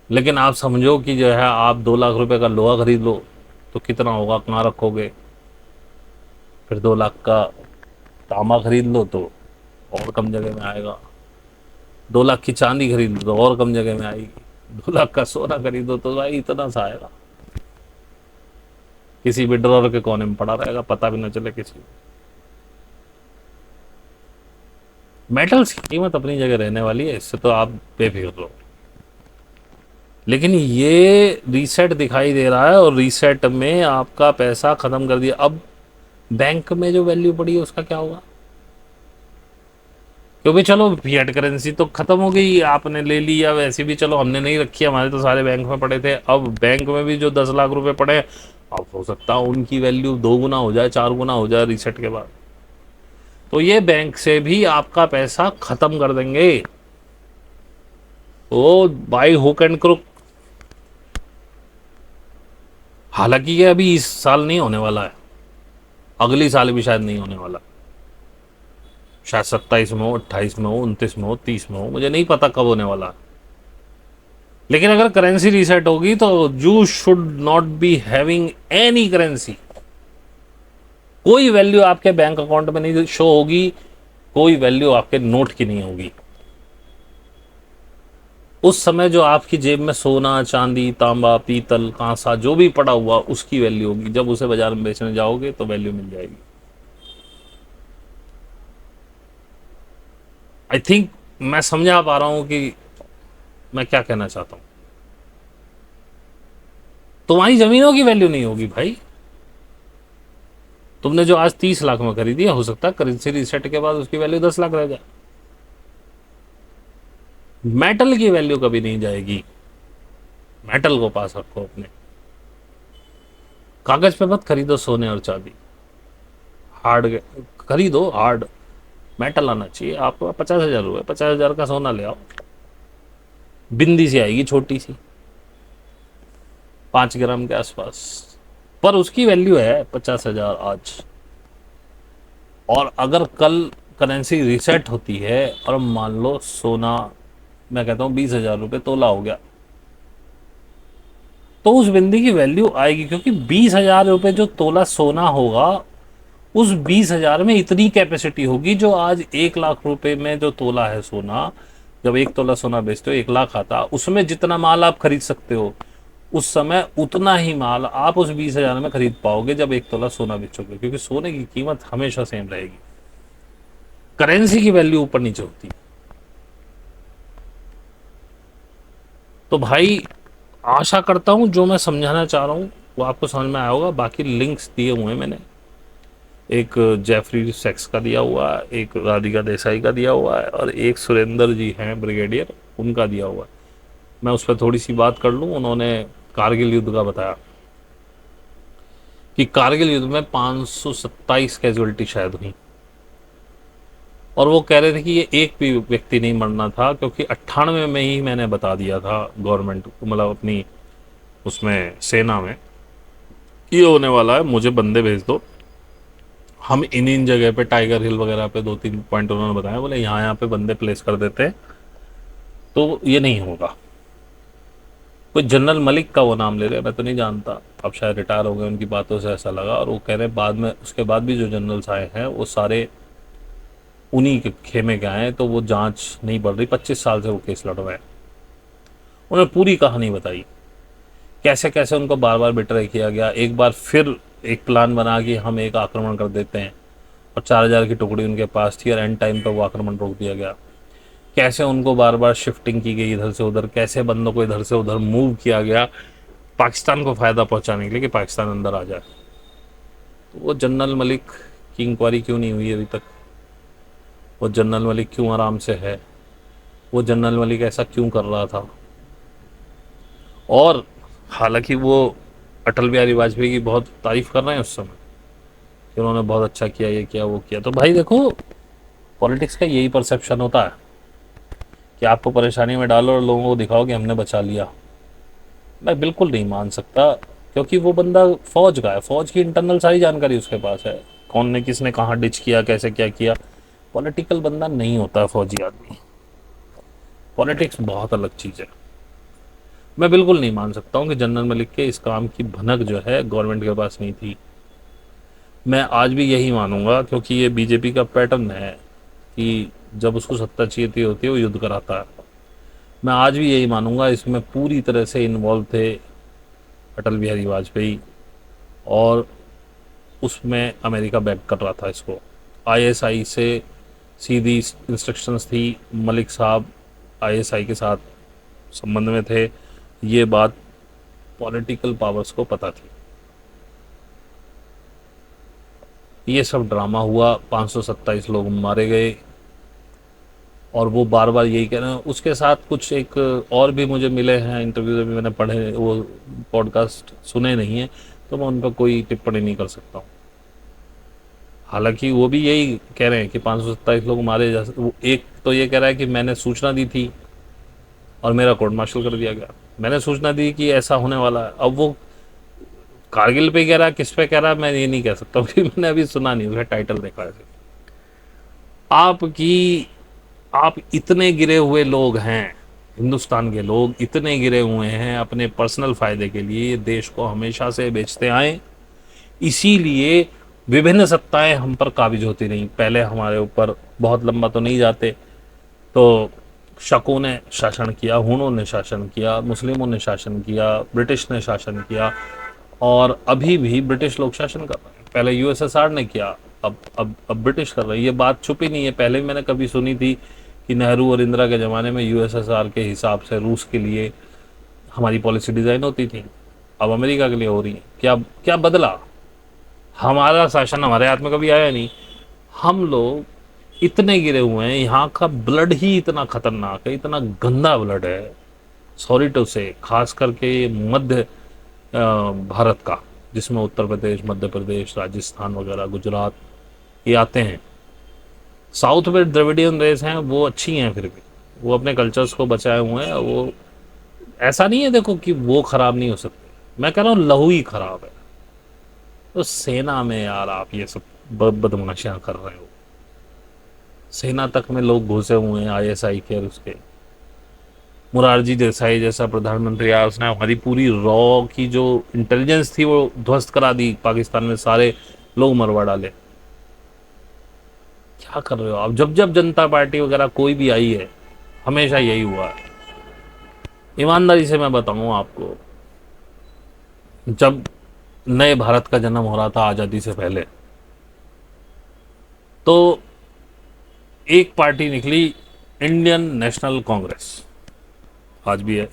लेकिन आप समझो कि जो है आप 2 लाख रुपए का लोहा खरीद लो तो कितना होगा, कहाँ रखोगे? फिर 2 लाख का तांबा खरीद लो तो और कम जगह में आएगा। 2 लाख की चांदी खरीद लो तो और कम जगह में आएगी। 2 लाख का सोना खरीदो तो भाई इतना सा आएगा, किसी भी ड्रॉर के कोने में पड़ा रहेगा, पता भी ना चले किसी को। मेटल्स की कीमत अपनी जगह रहने वाली है, इससे तो आप बेफिक्र रहो। लेकिन ये रीसेट दिखाई दे रहा है और रीसेट में आपका पैसा खत्म कर दिया। अब बैंक में जो वैल्यू पड़ी है उसका क्या होगा? क्योंकि चलो फिएट करेंसी तो खत्म हो गई, आपने ले ली, या वैसे भी चलो हमने नहीं रखी, हमारे तो सारे बैंक में पड़े थे। अब बैंक में भी जो 10 लाख रुपए पड़े हैं, अब हो सकता है उनकी वैल्यू 2 गुना हो जाए, 4 गुना हो जाए रीसेट के बाद। तो ये बैंक से भी आपका पैसा खत्म कर देंगे, वो बाई हुक एंड क्रुक। हालांकि ये अभी इस साल नहीं होने वाला है, अगली साल भी शायद नहीं होने वाला, शायद 27 में हो, 28 में हो, 29 में हो, 30 में हो, मुझे नहीं पता कब होने वाला। लेकिन अगर करेंसी रीसेट होगी तो you should not be having any currency. कोई वैल्यू आपके बैंक अकाउंट में नहीं शो होगी, कोई वैल्यू आपके नोट की नहीं होगी। उस समय जो आपकी जेब में सोना, चांदी, तांबा, पीतल, कांसा जो भी पड़ा हुआ, उसकी वैल्यू होगी। जब उसे बाजार में बेचने जाओगे तो वैल्यू मिल जाएगी। आई थिंक मैं समझा पा रहा हूं कि मैं क्या कहना चाहता हूं। तुम्हारी जमीनों की वैल्यू नहीं होगी भाई। तुमने जो आज 30 लाख में खरीदी है, हो सकता है करेंसी रीसेट के बाद उसकी वैल्यू 10 लाख रह जाए। मेटल की वैल्यू कभी नहीं जाएगी। मेटल को पास रखो अपने, कागज पे मत खरीदो सोने और चांदी। हार्ड खरीदो, हार्ड मेटल आना चाहिए। आपको 50,000 रुपये, 50,000 का सोना ले आओ, बिंदी सी आएगी छोटी सी, 5 ग्राम के आसपास, पर उसकी वैल्यू है 50,000 आज। और अगर कल करेंसी रीसेट होती है और मान लो सोना, मैं कहता हूँ 20,000 रुपये तोला हो गया, तो उस बिंदी की वैल्यू आएगी, क्योंकि 20,000 रुपये जो तोला सोना होगा, उस 20,000 में इतनी कैपेसिटी होगी। जो आज 1 लाख रुपए में जो तोला है सोना, जब 1 तोला सोना बेचते हो 1 लाख आता, उसमें जितना माल आप खरीद सकते हो, उस समय उतना ही माल आप उस 20,000 में खरीद पाओगे जब 1 तोला सोना बेचोगे, क्योंकि सोने की कीमत हमेशा सेम रहेगी। करेंसी की वैल्यू ऊपर नीचे होती है। तो भाई आशा करता हूं जो मैं समझाना चाह रहा हूं वो आपको समझ में आया होगा। बाकी लिंक्स दिए हुए हैं मैंने, एक जेफरी सेक्स का दिया हुआ है, एक राधिका देसाई का दिया हुआ है, और एक सुरेंद्र जी हैं ब्रिगेडियर, उनका दिया हुआ है। मैं उस पर थोड़ी सी बात कर लूँ। उन्होंने कारगिल युद्ध का बताया कि कारगिल युद्ध में 527 कैजुअलिटी शायद हुई, और वो कह रहे थे कि ये एक भी व्यक्ति नहीं मरना था, क्योंकि 98 में ही मैंने बता दिया था गवर्नमेंट, मतलब अपनी उसमें सेना में, ये होने वाला है, मुझे बंदे भेज दो, हम इन जगह पे टाइगर हिल वगैरह पे 2-3 पॉइंट उन्होंने बताया, बोले यहाँ पे बंदे प्लेस कर देते हैं तो ये नहीं होगा। कोई जनरल मलिक का वो नाम ले रहे, मैं तो नहीं जानता, अब शायद रिटायर हो गए, उनकी बातों से ऐसा लगा। और वो कह रहे बाद में, उसके बाद भी जो जनरल्स आए हैं वो सारे उन्हीं के खेमे के आए हैं, तो वो जांच नहीं बढ़ रही। 25 साल से वो केस लड़वाए। उन्होंने पूरी कहानी बताई, कैसे कैसे उनको बार बार बिट्रे किया गया। एक बार फिर एक प्लान बना कि हम एक आक्रमण कर देते हैं, और 4,000 की टुकड़ी उनके पास थी, और एंड टाइम पर वो आक्रमण रोक दिया गया। कैसे उनको बार बार शिफ्टिंग की गई इधर से उधर, कैसे बंदों को इधर से उधर मूव किया गया पाकिस्तान को फ़ायदा पहुंचाने के लिए कि पाकिस्तान अंदर आ जाए। तो वो जनरल मलिक की इंक्वायरी क्यों नहीं हुई अभी तक? वो जनरल मलिक क्यों आराम से है? वो जनरल मलिक ऐसा क्यों कर रहा था? और हालांकि वो अटल बिहारी वाजपेयी की बहुत तारीफ कर रहे हैं उस समय कि उन्होंने बहुत अच्छा किया, ये किया वो किया। तो भाई देखो, पॉलिटिक्स का यही परसेप्शन होता है कि आपको परेशानी में डालो और लोगों को दिखाओ कि हमने बचा लिया। मैं बिल्कुल नहीं मान सकता, क्योंकि वो बंदा फौज का है, फौज की इंटरनल सारी जानकारी उसके पास है, कौन ने किसने कहाँ डिच किया, कैसे क्या किया। पॉलिटिकल बंदा नहीं होता फौजी आदमी। पॉलिटिक्स बहुत अलग चीज़ है। मैं बिल्कुल नहीं मान सकता हूँ कि जनरल मलिक के इस काम की भनक जो है गवर्नमेंट के पास नहीं थी। मैं आज भी यही मानूंगा, क्योंकि ये बीजेपी का पैटर्न है कि जब उसको सत्ता चाहिए होती है वो युद्ध कराता है। मैं आज भी यही मानूंगा, इसमें पूरी तरह से इन्वॉल्व थे अटल बिहारी वाजपेयी, और उसमें अमेरिका बैक कर रहा था इसको। आईएसआई से सीधी इंस्ट्रक्शंस थी, मलिक साहब आईएसआई के साथ संबंध में थे, ये बात पॉलिटिकल पावर्स को पता थी। ये सब ड्रामा हुआ, 527 लोग मारे गए, और वो बार बार यही कह रहे हैं। उसके साथ कुछ एक और भी मुझे मिले हैं इंटरव्यूज, अभी मैंने पढ़े, वो पॉडकास्ट सुने नहीं है, तो मैं उन पर कोई टिप्पणी नहीं कर सकता हूँ। हालांकि वो भी यही कह रहे हैं कि 527 लोग मारे जा सकते। वो एक तो ये कह रहा है कि मैंने सूचना दी थी और मेरा कोर्ट मार्शल कर दिया गया। मैंने सूचना दी कि ऐसा होने वाला है। अब वो कारगिल पे कह रहा है, किस पे कह रहा है, मैं ये नहीं कह सकता क्योंकि मैंने अभी सुना नहीं, उसका टाइटल देखा है। आपकी आप इतने गिरे हुए लोग हैं, हिंदुस्तान के लोग इतने गिरे हुए हैं अपने पर्सनल फायदे के लिए, ये देश को हमेशा से बेचते आए, इसीलिए विभिन्न सत्ताएं हम पर काबिज होती रहीं। पहले हमारे ऊपर, बहुत लंबा तो नहीं जाते, तो शकों ने शासन किया, हूणों ने शासन किया, मुस्लिमों ने शासन किया, ब्रिटिश ने शासन किया, और अभी भी ब्रिटिश लोग शासन कर रहे हैं। पहले यूएसएसआर ने किया, अब ब्रिटिश कर रहे हैं। ये बात छुपी नहीं है, पहले भी मैंने कभी सुनी थी कि नेहरू और इंदिरा के ज़माने में यूएसएसआर के हिसाब से रूस के लिए हमारी पॉलिसी डिज़ाइन होती थी, अब अमेरिका के लिए हो रही है। क्या क्या बदला? हमारा शासन हमारे हाथ में कभी आया नहीं। हम लोग इतने गिरे हुए हैं, यहाँ का ब्लड ही इतना खतरनाक है, इतना गंदा ब्लड है, सॉरी टू से, खास करके मध्य भारत का, जिसमें उत्तर प्रदेश, मध्य प्रदेश, राजस्थान वगैरह, गुजरात, ये आते हैं। साउथ में द्रविडियन रेस हैं, वो अच्छी हैं, फिर भी वो अपने कल्चर्स को बचाए हुए हैं। वो ऐसा नहीं है देखो कि वो खराब नहीं हो सकते, मैं कह रहा हूँ लहू ही खराब है। तो सेना में यार आप ये सब बदमाशियां कर रहे हो। सेना तक में लोग घुसे हुए हैं, आईएसआई के और उसके। मुरारजी देसाई जैसा प्रधानमंत्री आया, उसने हमारी पूरी रॉ की जो इंटेलिजेंस थी वो ध्वस्त करा दी, पाकिस्तान में सारे लोग मरवा डाले। क्या कर रहे हो आप? जब जब जनता पार्टी वगैरह कोई भी आई है, हमेशा यही हुआ है। ईमानदारी से मैं बताऊं आपको, जब नए भारत का जन्म हो रहा था आज़ादी से पहले, तो एक पार्टी निकली, इंडियन नेशनल कांग्रेस, आज भी है।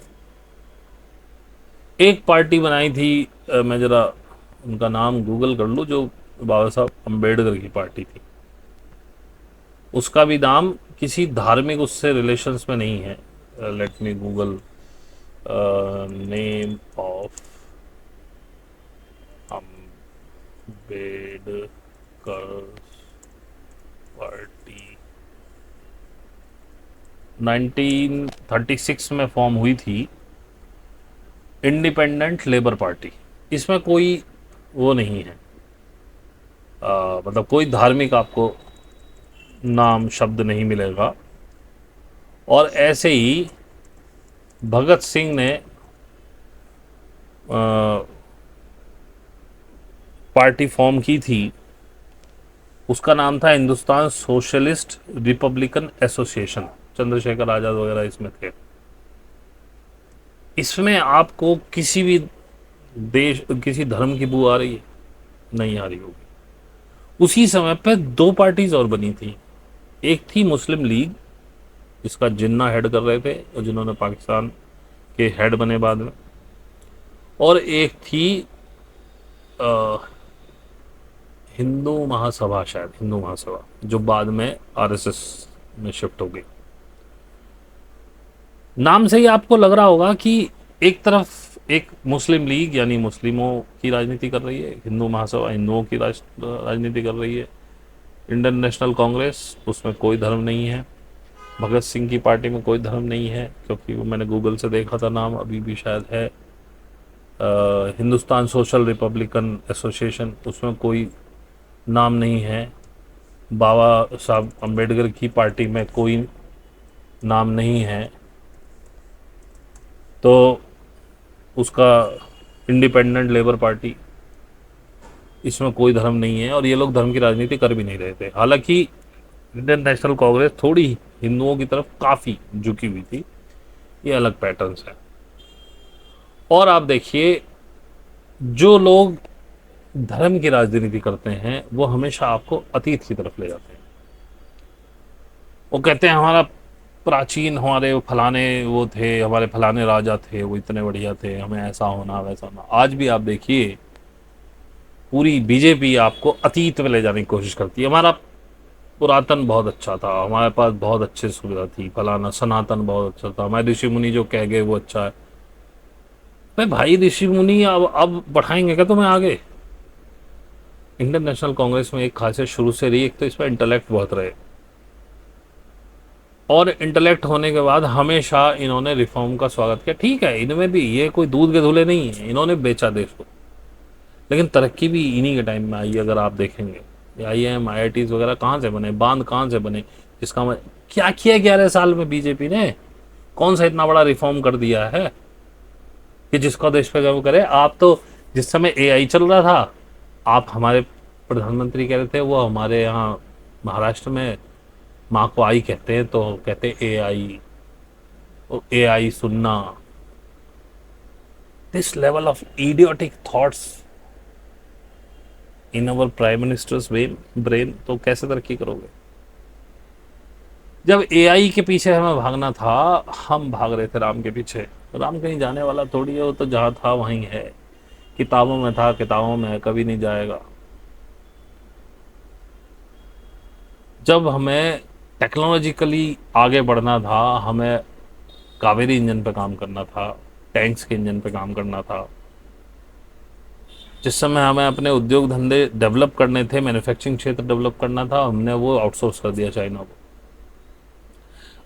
एक पार्टी बनाई थी, मैं जरा उनका नाम गूगल कर लूँ, जो बाबा साहब अम्बेडकर की पार्टी थी। उसका भी नाम किसी धार्मिक उससे रिलेशंस में नहीं है। Let me Google name of Ambedkar party. 1936 में फॉर्म हुई थी, इंडिपेंडेंट लेबर पार्टी। इसमें कोई वो नहीं है, मतलब कोई धार्मिक आपको नाम शब्द नहीं मिलेगा। और ऐसे ही भगत सिंह ने पार्टी फॉर्म की थी, उसका नाम था Hindustan socialist republican association. Chandrashekhar Azad वगैरह इसमें थे। इसमें आपको किसी भी देश, किसी धर्म की बू आ रही है? नहीं आ रही होगी। उसी समय पे दो पार्टीज और बनी थी, एक थी मुस्लिम लीग इसका जिन्ना हेड कर रहे थे और जिन्होंने पाकिस्तान के हेड बने बाद में। और एक थी हिंदू महासभा, शायद हिंदू महासभा, जो बाद में आरएसएस में शिफ्ट हो गई। नाम से ही आपको लग रहा होगा कि एक तरफ एक मुस्लिम लीग यानी मुस्लिमों की राजनीति कर रही है, हिंदू महासभा हिंदुओं की राजनीति कर रही है, इंडियन नेशनल कांग्रेस उसमें कोई धर्म नहीं है, भगत सिंह की पार्टी में कोई धर्म नहीं है, क्योंकि वो मैंने गूगल से देखा था, नाम अभी भी शायद है हिंदुस्तान सोशल रिपब्लिकन एसोसिएशन, उसमें कोई नाम नहीं है, बाबा साहब अम्बेडकर की पार्टी में कोई नाम नहीं है, तो उसका इंडिपेंडेंट लेबर पार्टी, इसमें कोई धर्म नहीं है, और ये लोग धर्म की राजनीति कर भी नहीं रहे थे। हालांकि इंडियन नेशनल कांग्रेस थोड़ी हिंदुओं की तरफ काफ़ी झुकी हुई थी, ये अलग पैटर्न्स है। और आप देखिए, जो लोग धर्म की राजनीति करते हैं वो हमेशा आपको अतीत की तरफ ले जाते हैं। वो कहते हैं हमारा प्राचीन, हमारे फलाने वो थे, हमारे फलाने राजा थे, वो इतने बढ़िया थे, हमें ऐसा होना वैसा होना। आज भी आप देखिए, पूरी बीजेपी आपको अतीत में ले जाने की कोशिश करती है। हमारा पुरातन बहुत अच्छा था, हमारे पास बहुत अच्छी सुविधा थी, फलाना सनातन बहुत अच्छा था, हमारे ऋषि मुनि जो कह गए वो अच्छा है। भाई ऋषि मुनि अब बढ़ाएंगे क्या तुम्हें आगे? इंडियन नेशनल कांग्रेस में एक खासियत शुरू से रही, एक तो इसमें इंटेलेक्ट बहुत रहे, और इंटेलेक्ट होने के बाद हमेशा इन्होंने रिफॉर्म का स्वागत किया। ठीक है, इनमें भी ये कोई दूध के धुले नहीं है, इन्होंने बेचा देश को, लेकिन तरक्की भी इन्हीं के टाइम में आई। अगर आप देखेंगे आईआईएम आईआईटीज वगैरह कहाँ से बने, बांध कहाँ से बने, जिसका क्या किया 11 साल में बीजेपी ने, कौन सा इतना बड़ा रिफॉर्म कर दिया है कि जिसका देश पे गर्व करे। आप तो जिस समय एआई चल रहा था, आप हमारे प्रधानमंत्री कह रहे थे वो हमारे यहाँ महाराष्ट्र में माँ को आई कहते हैं, तो कहते एआई, एआई सुनना, this level of idiotic thoughts in our prime ministers brain, तो कैसे तरक्की करोगे? जब एआई के पीछे हमें भागना था, हम भाग रहे थे राम के पीछे। राम कहीं जाने वाला थोड़ी है, वो तो जहाँ था वहीं है, किताबों में था, किताबों में है, कभी नहीं जाएगा। जब हमें टेक्नोलॉजिकली आगे बढ़ना था, हमें कावेरी इंजन पे काम करना था, टैंक्स के इंजन पे काम करना था, जिस समय हमें अपने उद्योग धंधे डेवलप करने थे, मैन्युफैक्चरिंग क्षेत्र डेवलप करना था, हमने वो आउटसोर्स कर दिया चाइना को।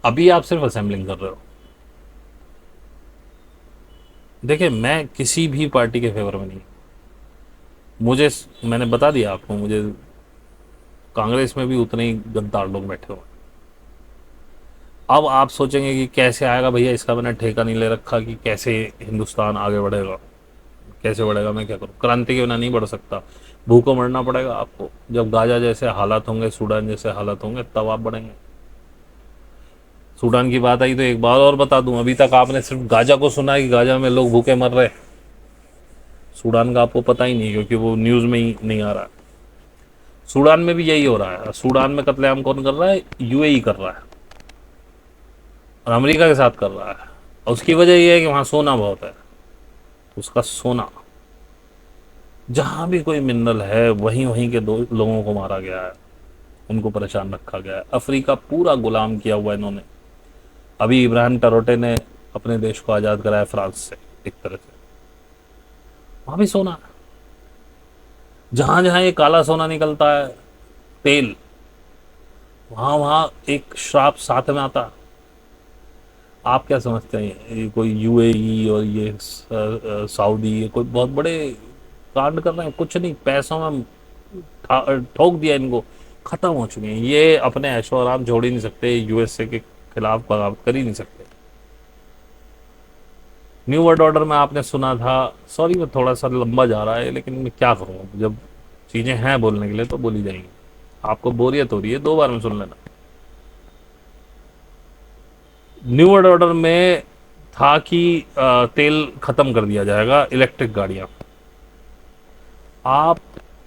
अभी आप सिर्फ असेंबलिंग कर रहे हो। देखिए, मैं किसी भी पार्टी के फेवर में नहीं, मुझे, मैंने बता दिया आपको, मुझे कांग्रेस में भी उतने ही गद्दार लोग बैठे हुए। अब आप सोचेंगे कि कैसे आएगा भैया, इसका मैंने ठेका नहीं ले रखा कि कैसे हिंदुस्तान आगे बढ़ेगा, कैसे बढ़ेगा, मैं क्या करूं? क्रांति के बिना नहीं बढ़ सकता, भूखों मरना पड़ेगा आपको। जब गाजा जैसे हालात होंगे, सूडान जैसे हालात होंगे, तब आप बढ़ेंगे। सूडान की बात आई तो एक बात और बता दूं, अभी तक आपने सिर्फ गाजा को सुना है कि गाजा में लोग भूखे मर रहे, सूडान का आपको पता ही नहीं, क्योंकि वो न्यूज़ में ही नहीं आ रहा है। सूडान में भी यही हो रहा है। सूडान में कत्लेआम कौन कर रहा है? यूएई कर रहा है, और अमेरिका के साथ कर रहा है। और उसकी वजह यह है कि वहाँ सोना बहुत है, उसका सोना, जहाँ भी कोई मिनरल है वहीं वहीं के दो लोगों को मारा गया है, उनको परेशान रखा गया है। अफ्रीका पूरा गुलाम किया हुआ इन्होंने। अभी इब्राहिम टरोटे ने अपने देश को आज़ाद कराया फ्रांस से, एक तरह से। वहाँ भी सोना है, जहाँ जहाँ ये काला सोना निकलता है, तेल, वहाँ वहाँ एक श्राप साथ में आता है। आप क्या समझते हैं ये कोई यूएई और ये सऊदी, ये कोई बहुत बड़े कांड कर रहे हैं? कुछ नहीं, पैसों में ठोक दिया इनको, खत्म हो चुके हैं। ये अपने ऐशो आराम छोड़ ही नहीं सकते, यूएसए के खिलाफ बगावत कर ही नहीं सकते। न्यू वर्ल्ड ऑर्डर में आपने सुना था, सॉरी वो थोड़ा सा लंबा जा रहा है, लेकिन मैं क्या करूँ, जब चीज़ें हैं बोलने के लिए तो बोली जाएंगी। आपको बोरियत हो रही है, 2 बार में सुन लेना। न्यू वर्ल्ड ऑर्डर में था कि तेल खत्म कर दिया जाएगा, इलेक्ट्रिक गाड़ियां। आप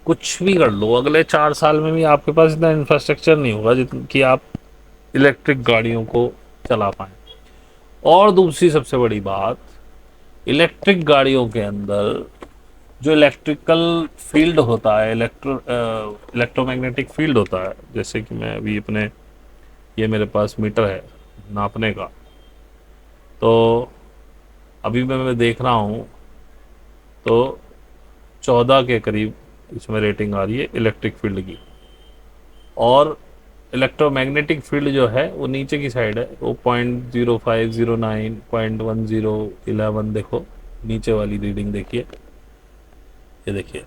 कुछ भी कर लो, अगले 4 साल में भी आपके पास इतना इंफ्रास्ट्रक्चर नहीं होगा कि आप इलेक्ट्रिक गाड़ियों को चला पाएँ। और दूसरी सबसे बड़ी बात, इलेक्ट्रिक गाड़ियों के अंदर जो इलेक्ट्रिकल फील्ड होता है, इलेक्ट्रोमैग्नेटिक फील्ड होता है, जैसे कि मैं अभी अपने, ये मेरे पास मीटर है नापने का, तो अभी मैं देख रहा हूँ तो 14 के करीब इसमें रेटिंग आ रही है इलेक्ट्रिक फील्ड की। और इलेक्ट्रोमैग्नेटिक फील्ड जो है वो नीचे की साइड है, वो 0.0509, 0.1011, देखो नीचे वाली रीडिंग देखिए, ये देखिए,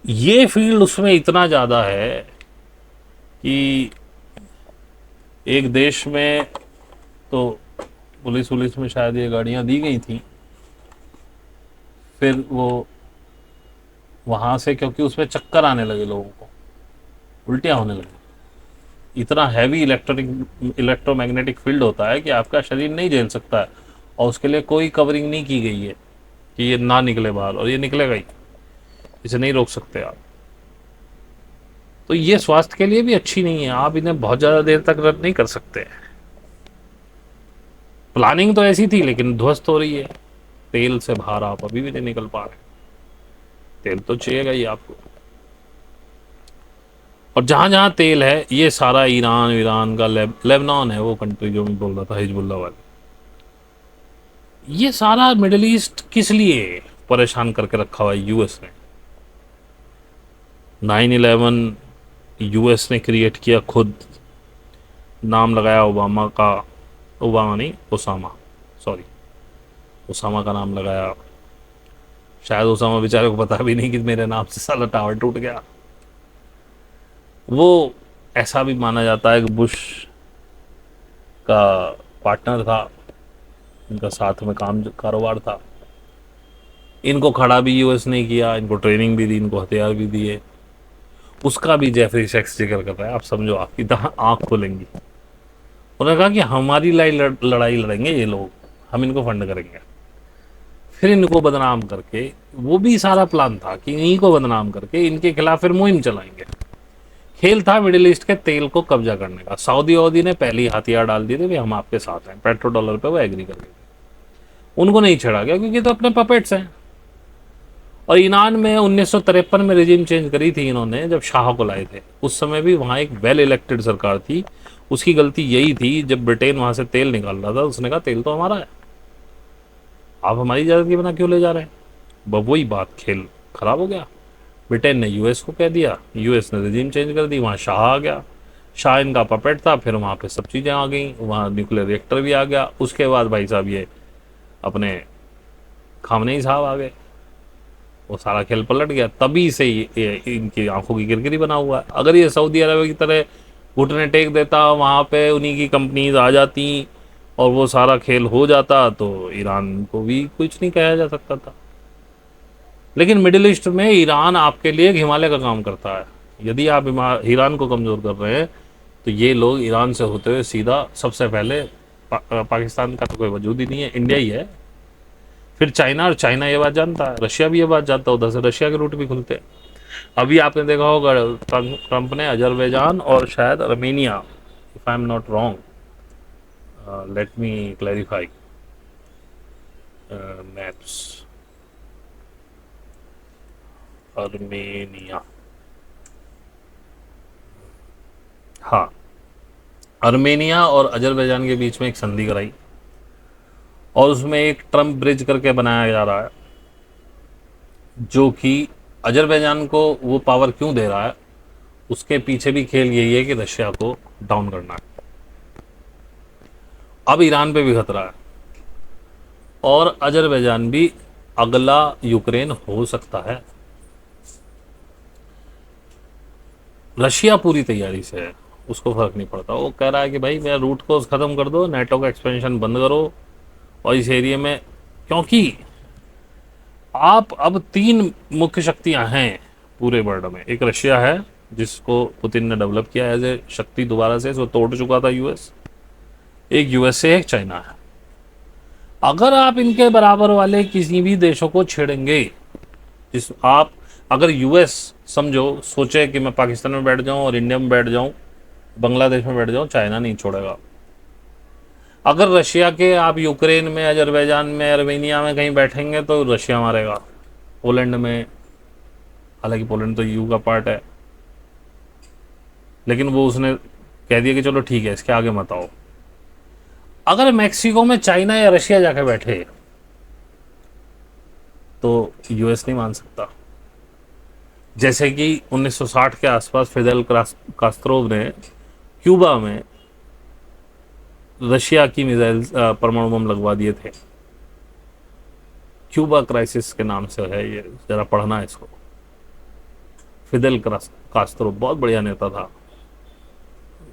ये फील्ड उसमें इतना ज़्यादा है कि एक देश में तो पुलिस वुलिस में शायद ये गाड़ियाँ दी गई थी, फिर वो वहाँ से, क्योंकि उसमें चक्कर आने लगे लोगों को, उल्टियाँ होने लगी, इतना हैवी इलेक्ट्रोमैग्नेटिक फील्ड होता है कि आपका शरीर नहीं झेल सकता है, और उसके लिए कोई कवरिंग नहीं की गई है कि ये ना निकले बाहर, और ये निकलेगा ही, इसे नहीं रोक सकते आप। तो ये स्वास्थ्य के लिए भी अच्छी नहीं है, आप इन्हें बहुत ज़्यादा देर तक रन नहीं कर सकते। प्लानिंग तो ऐसी थी लेकिन ध्वस्त हो रही है, तेल से बाहर आप अभी भी नहीं निकल पा रहे, तेल तो चाहिएगा ही आपको। और जहां जहां तेल है, ये सारा ईरान ईरान का, लेबनान है वो कंट्री जो मैं बोल रहा था, हिजबुल्ला वाले, ये सारा मिडिल ईस्ट किस लिए परेशान करके रखा हुआ है यूएस ने। 9/11 यूएस ने क्रिएट किया खुद, नाम लगाया ओबामा का, ओबामा नहीं, ओसामा, सॉरी, ओसामा का नाम लगाया, शायद ओसामा बेचारे को पता भी नहीं कि मेरे नाम से साला टावर टूट गया। वो ऐसा भी माना जाता है कि बुश का पार्टनर था, इनका साथ में कारोबार था, इनको खड़ा भी यूएस ने किया, इनको ट्रेनिंग भी दी, इनको हथियार भी दिए, उसका भी जेफरी सेक्स जिक्र कर रहा है। आप समझो, आपकी आंख खोलेंगी। उन्होंने कहा कि हमारी लड़ाई लड़ेंगे ये लोग, हम इनको फंड करेंगे, फिर इनको बदनाम करके, वो भी सारा प्लान था कि इन्हीं को बदनाम करके इनके खिलाफ फिर मुहिम चलाएंगे। खेल था मिडिल ईस्ट के तेल को कब्जा करने का। सऊदी वऊदी ने पहले ही हथियार डाल दिए थे कि हम आपके साथ हैं, पेट्रो डॉलर पे वो एग्री कर गए, उनको नहीं छेड़ा गया क्योंकि तो अपने पपेट्स हैं। और ईरान में 1953 में रिजीम चेंज करी थी इन्होंने, जब शाह को लाए थे, उस समय भी वहाँ एक वेल इलेक्टेड सरकार थी। उसकी गलती यही थी, जब ब्रिटेन वहाँ से तेल निकाल रहा था, उसने कहा तेल तो हमारा है, आप हमारी इजाज़त के बिना क्यों ले जा रहे हैं। वही बात, खेल खराब हो गया। ब्रिटेन ने यूएस को कह दिया, यूएस ने रिजीम चेंज कर दी, वहाँ शाह आ गया, शाह इनका पपेट था, फिर वहाँ पे सब चीज़ें आ गई, वहाँ न्यूक्लियर रिएक्टर भी आ गया। उसके बाद भाई साहब ये अपने खामनेई साहब आ गए, वो सारा खेल पलट गया। तभी से ये इनकी आंखों की किरकिरी बना हुआ है। अगर ये सऊदी अरब की तरह घुटने टेक देता, वहाँ पे उन्हीं की कंपनीज आ जाती और वो सारा खेल हो जाता, तो ईरान को भी कुछ नहीं कहा जा सकता था। लेकिन मिडिल ईस्ट में ईरान आपके लिए हिमालय का काम करता है। यदि आप ईरान को कमज़ोर कर रहे हैं, तो ये लोग ईरान से होते हुए सीधा सबसे पहले पाकिस्तान का तो कोई वजूद ही नहीं है, इंडिया ही है, फिर चाइना, और चाइना ये बात जानता है, रशिया भी ये बात जानता है, उधर से रशिया के रूट भी खुलते हैं। अभी आपने देखा होगा ट्रंप ने अजरबैजान और शायद Armenia, if I am not wrong, let me clarify maps, Armenia, हाँ, अर्मेनिया और अजरबैजान के बीच में एक संधि कराई, और उसमें एक ट्रम्प ब्रिज करके बनाया जा रहा है, जो कि अजरबैजान को वो पावर क्यों दे रहा है, उसके पीछे भी खेल यही है कि रशिया को डाउन करना है। अब ईरान पे भी खतरा है, और अजरबैजान भी अगला यूक्रेन हो सकता है। रशिया पूरी तैयारी से है, उसको फर्क नहीं पड़ता, वो कह रहा है कि भाई मेरा रूट को ख़त्म कर दो, नेटो का एक्सपेंशन बंद करो, और इस एरिया में, क्योंकि आप अब 3 मुख्य शक्तियां हैं पूरे वर्ल्ड में। एक रशिया है जिसको पुतिन ने डेवलप किया एज ए शक्ति, दोबारा से इसको तोड़ चुका था यूएस, एक यूएसए, एक चाइना है। अगर आप इनके बराबर वाले किसी भी देशों को छेड़ेंगे, जिस आप अगर यूएस समझो सोचे कि मैं पाकिस्तान में बैठ जाऊं और इंडिया में बैठ जाऊं, बांग्लादेश में बैठ जाओ, चाइना नहीं छोड़ेगा। अगर रशिया के आप यूक्रेन में, अजरबैजान में, अर्मेनिया में कहीं बैठेंगे तो रशिया मारेगा। पोलैंड में, हालांकि पोलैंड तो यूयू का पार्ट है, लेकिन वो उसने कह दिया कि चलो ठीक है, इसके आगे मत आओ। अगर मैक्सिको में चाइना या रशिया जाके बैठे तो यूएस नहीं मान सकता। जैसे कि 1960 के आसपास फिदेल कास्त्रोव ने क्यूबा में रशिया की मिसाइल परमाणु बम लगवा दिए थे। क्यूबा क्राइसिस के नाम से है ये, जरा पढ़ना है इसको। फिदेल कास्त्रो बहुत बढ़िया नेता था,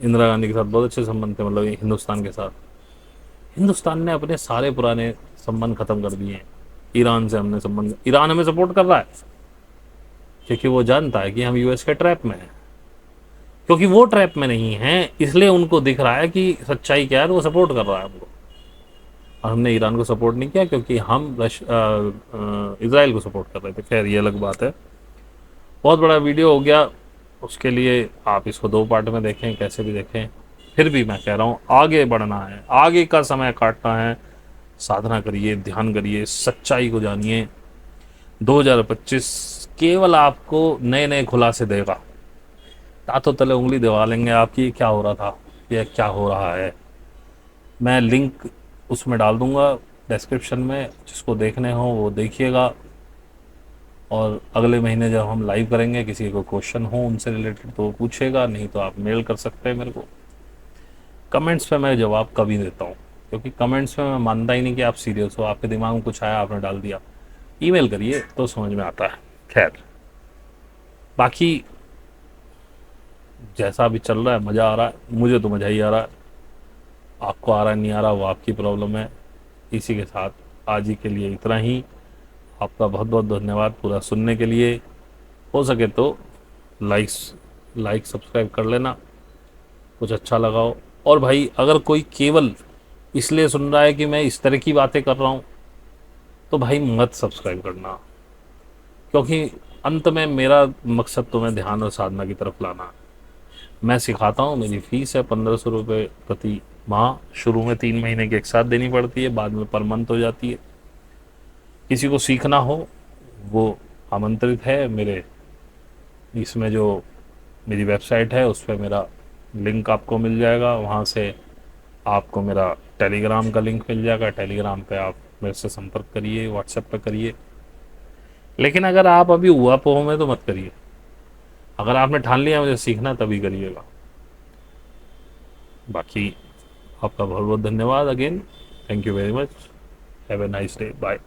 इंदिरा गांधी के साथ बहुत अच्छे संबंध थे, मतलब हिंदुस्तान के साथ। हिंदुस्तान ने अपने सारे पुराने संबंध खत्म कर दिए हैं। ईरान से हमने संबंध, ईरान हमें सपोर्ट कर रहा है क्योंकि वो जानता है कि हम यूएस के ट्रैप में हैं। क्योंकि वो ट्रैप में नहीं है, इसलिए उनको दिख रहा है कि सच्चाई क्या है, तो वो सपोर्ट कर रहा है हमको। और हमने ईरान को सपोर्ट नहीं किया क्योंकि हम इसराइल को सपोर्ट कर रहे थे। खैर ये अलग बात है। बहुत बड़ा वीडियो हो गया, उसके लिए आप इसको 2 पार्ट में देखें, कैसे भी देखें। फिर भी मैं कह रहा हूँ आगे बढ़ना है, आगे का समय काटना है। साधना करिए, ध्यान करिए, सच्चाई को जानिए। 2025 केवल आपको नए नए खुलासे देगा। दांतों तले उंगली दबा लेंगे आपकी, क्या हो रहा था, ये क्या हो रहा है। मैं लिंक उसमें डाल दूंगा डिस्क्रिप्शन में, जिसको देखने हो वो देखिएगा। और अगले महीने जब हम लाइव करेंगे, किसी को क्वेश्चन हो उनसे रिलेटेड तो वो पूछेगा, नहीं तो आप मेल कर सकते हैं मेरे को। कमेंट्स पे मैं जवाब कभी देता हूँ, क्योंकि कमेंट्स में मैं मानता ही नहीं कि आप सीरियस हो। आपके दिमाग में कुछ आया, आपने डाल दिया। ईमेल करिए तो समझ में आता है। खैर, बाकी जैसा भी चल रहा है, मज़ा आ रहा है, मुझे तो मज़ा ही आ रहा है। आपको आ रहा है नहीं आ रहा, वो आपकी प्रॉब्लम है। इसी के साथ आज ही के लिए इतना ही। आपका बहुत बहुत धन्यवाद पूरा सुनने के लिए। हो सके तो लाइक सब्सक्राइब कर लेना, कुछ अच्छा लगाओ। और भाई अगर कोई केवल इसलिए सुन रहा है कि मैं इस तरह की बातें कर रहा हूँ, तो भाई मत सब्सक्राइब करना, क्योंकि अंत में मेरा मकसद तुम्हें ध्यान और साधना की तरफ लाना है। मैं सिखाता हूँ, मेरी फीस है 1500 रुपये प्रति माह। शुरू में 3 महीने की एक साथ देनी पड़ती है, बाद में पर मंथ हो जाती है। किसी को सीखना हो वो आमंत्रित है। मेरे इसमें जो मेरी वेबसाइट है उस पर मेरा लिंक आपको मिल जाएगा, वहाँ से आपको मेरा टेलीग्राम का लिंक मिल जाएगा। टेलीग्राम पे आप मेरे से संपर्क करिए, व्हाट्सएप पे करिए। लेकिन अगर आप अभी हुआ पोह में तो मत करिए। अगर आपने ठान लिया मुझे सीखना, तभी करिएगा। बाकी आपका बहुत बहुत धन्यवाद again. Thank you very much. Have a nice day. Bye.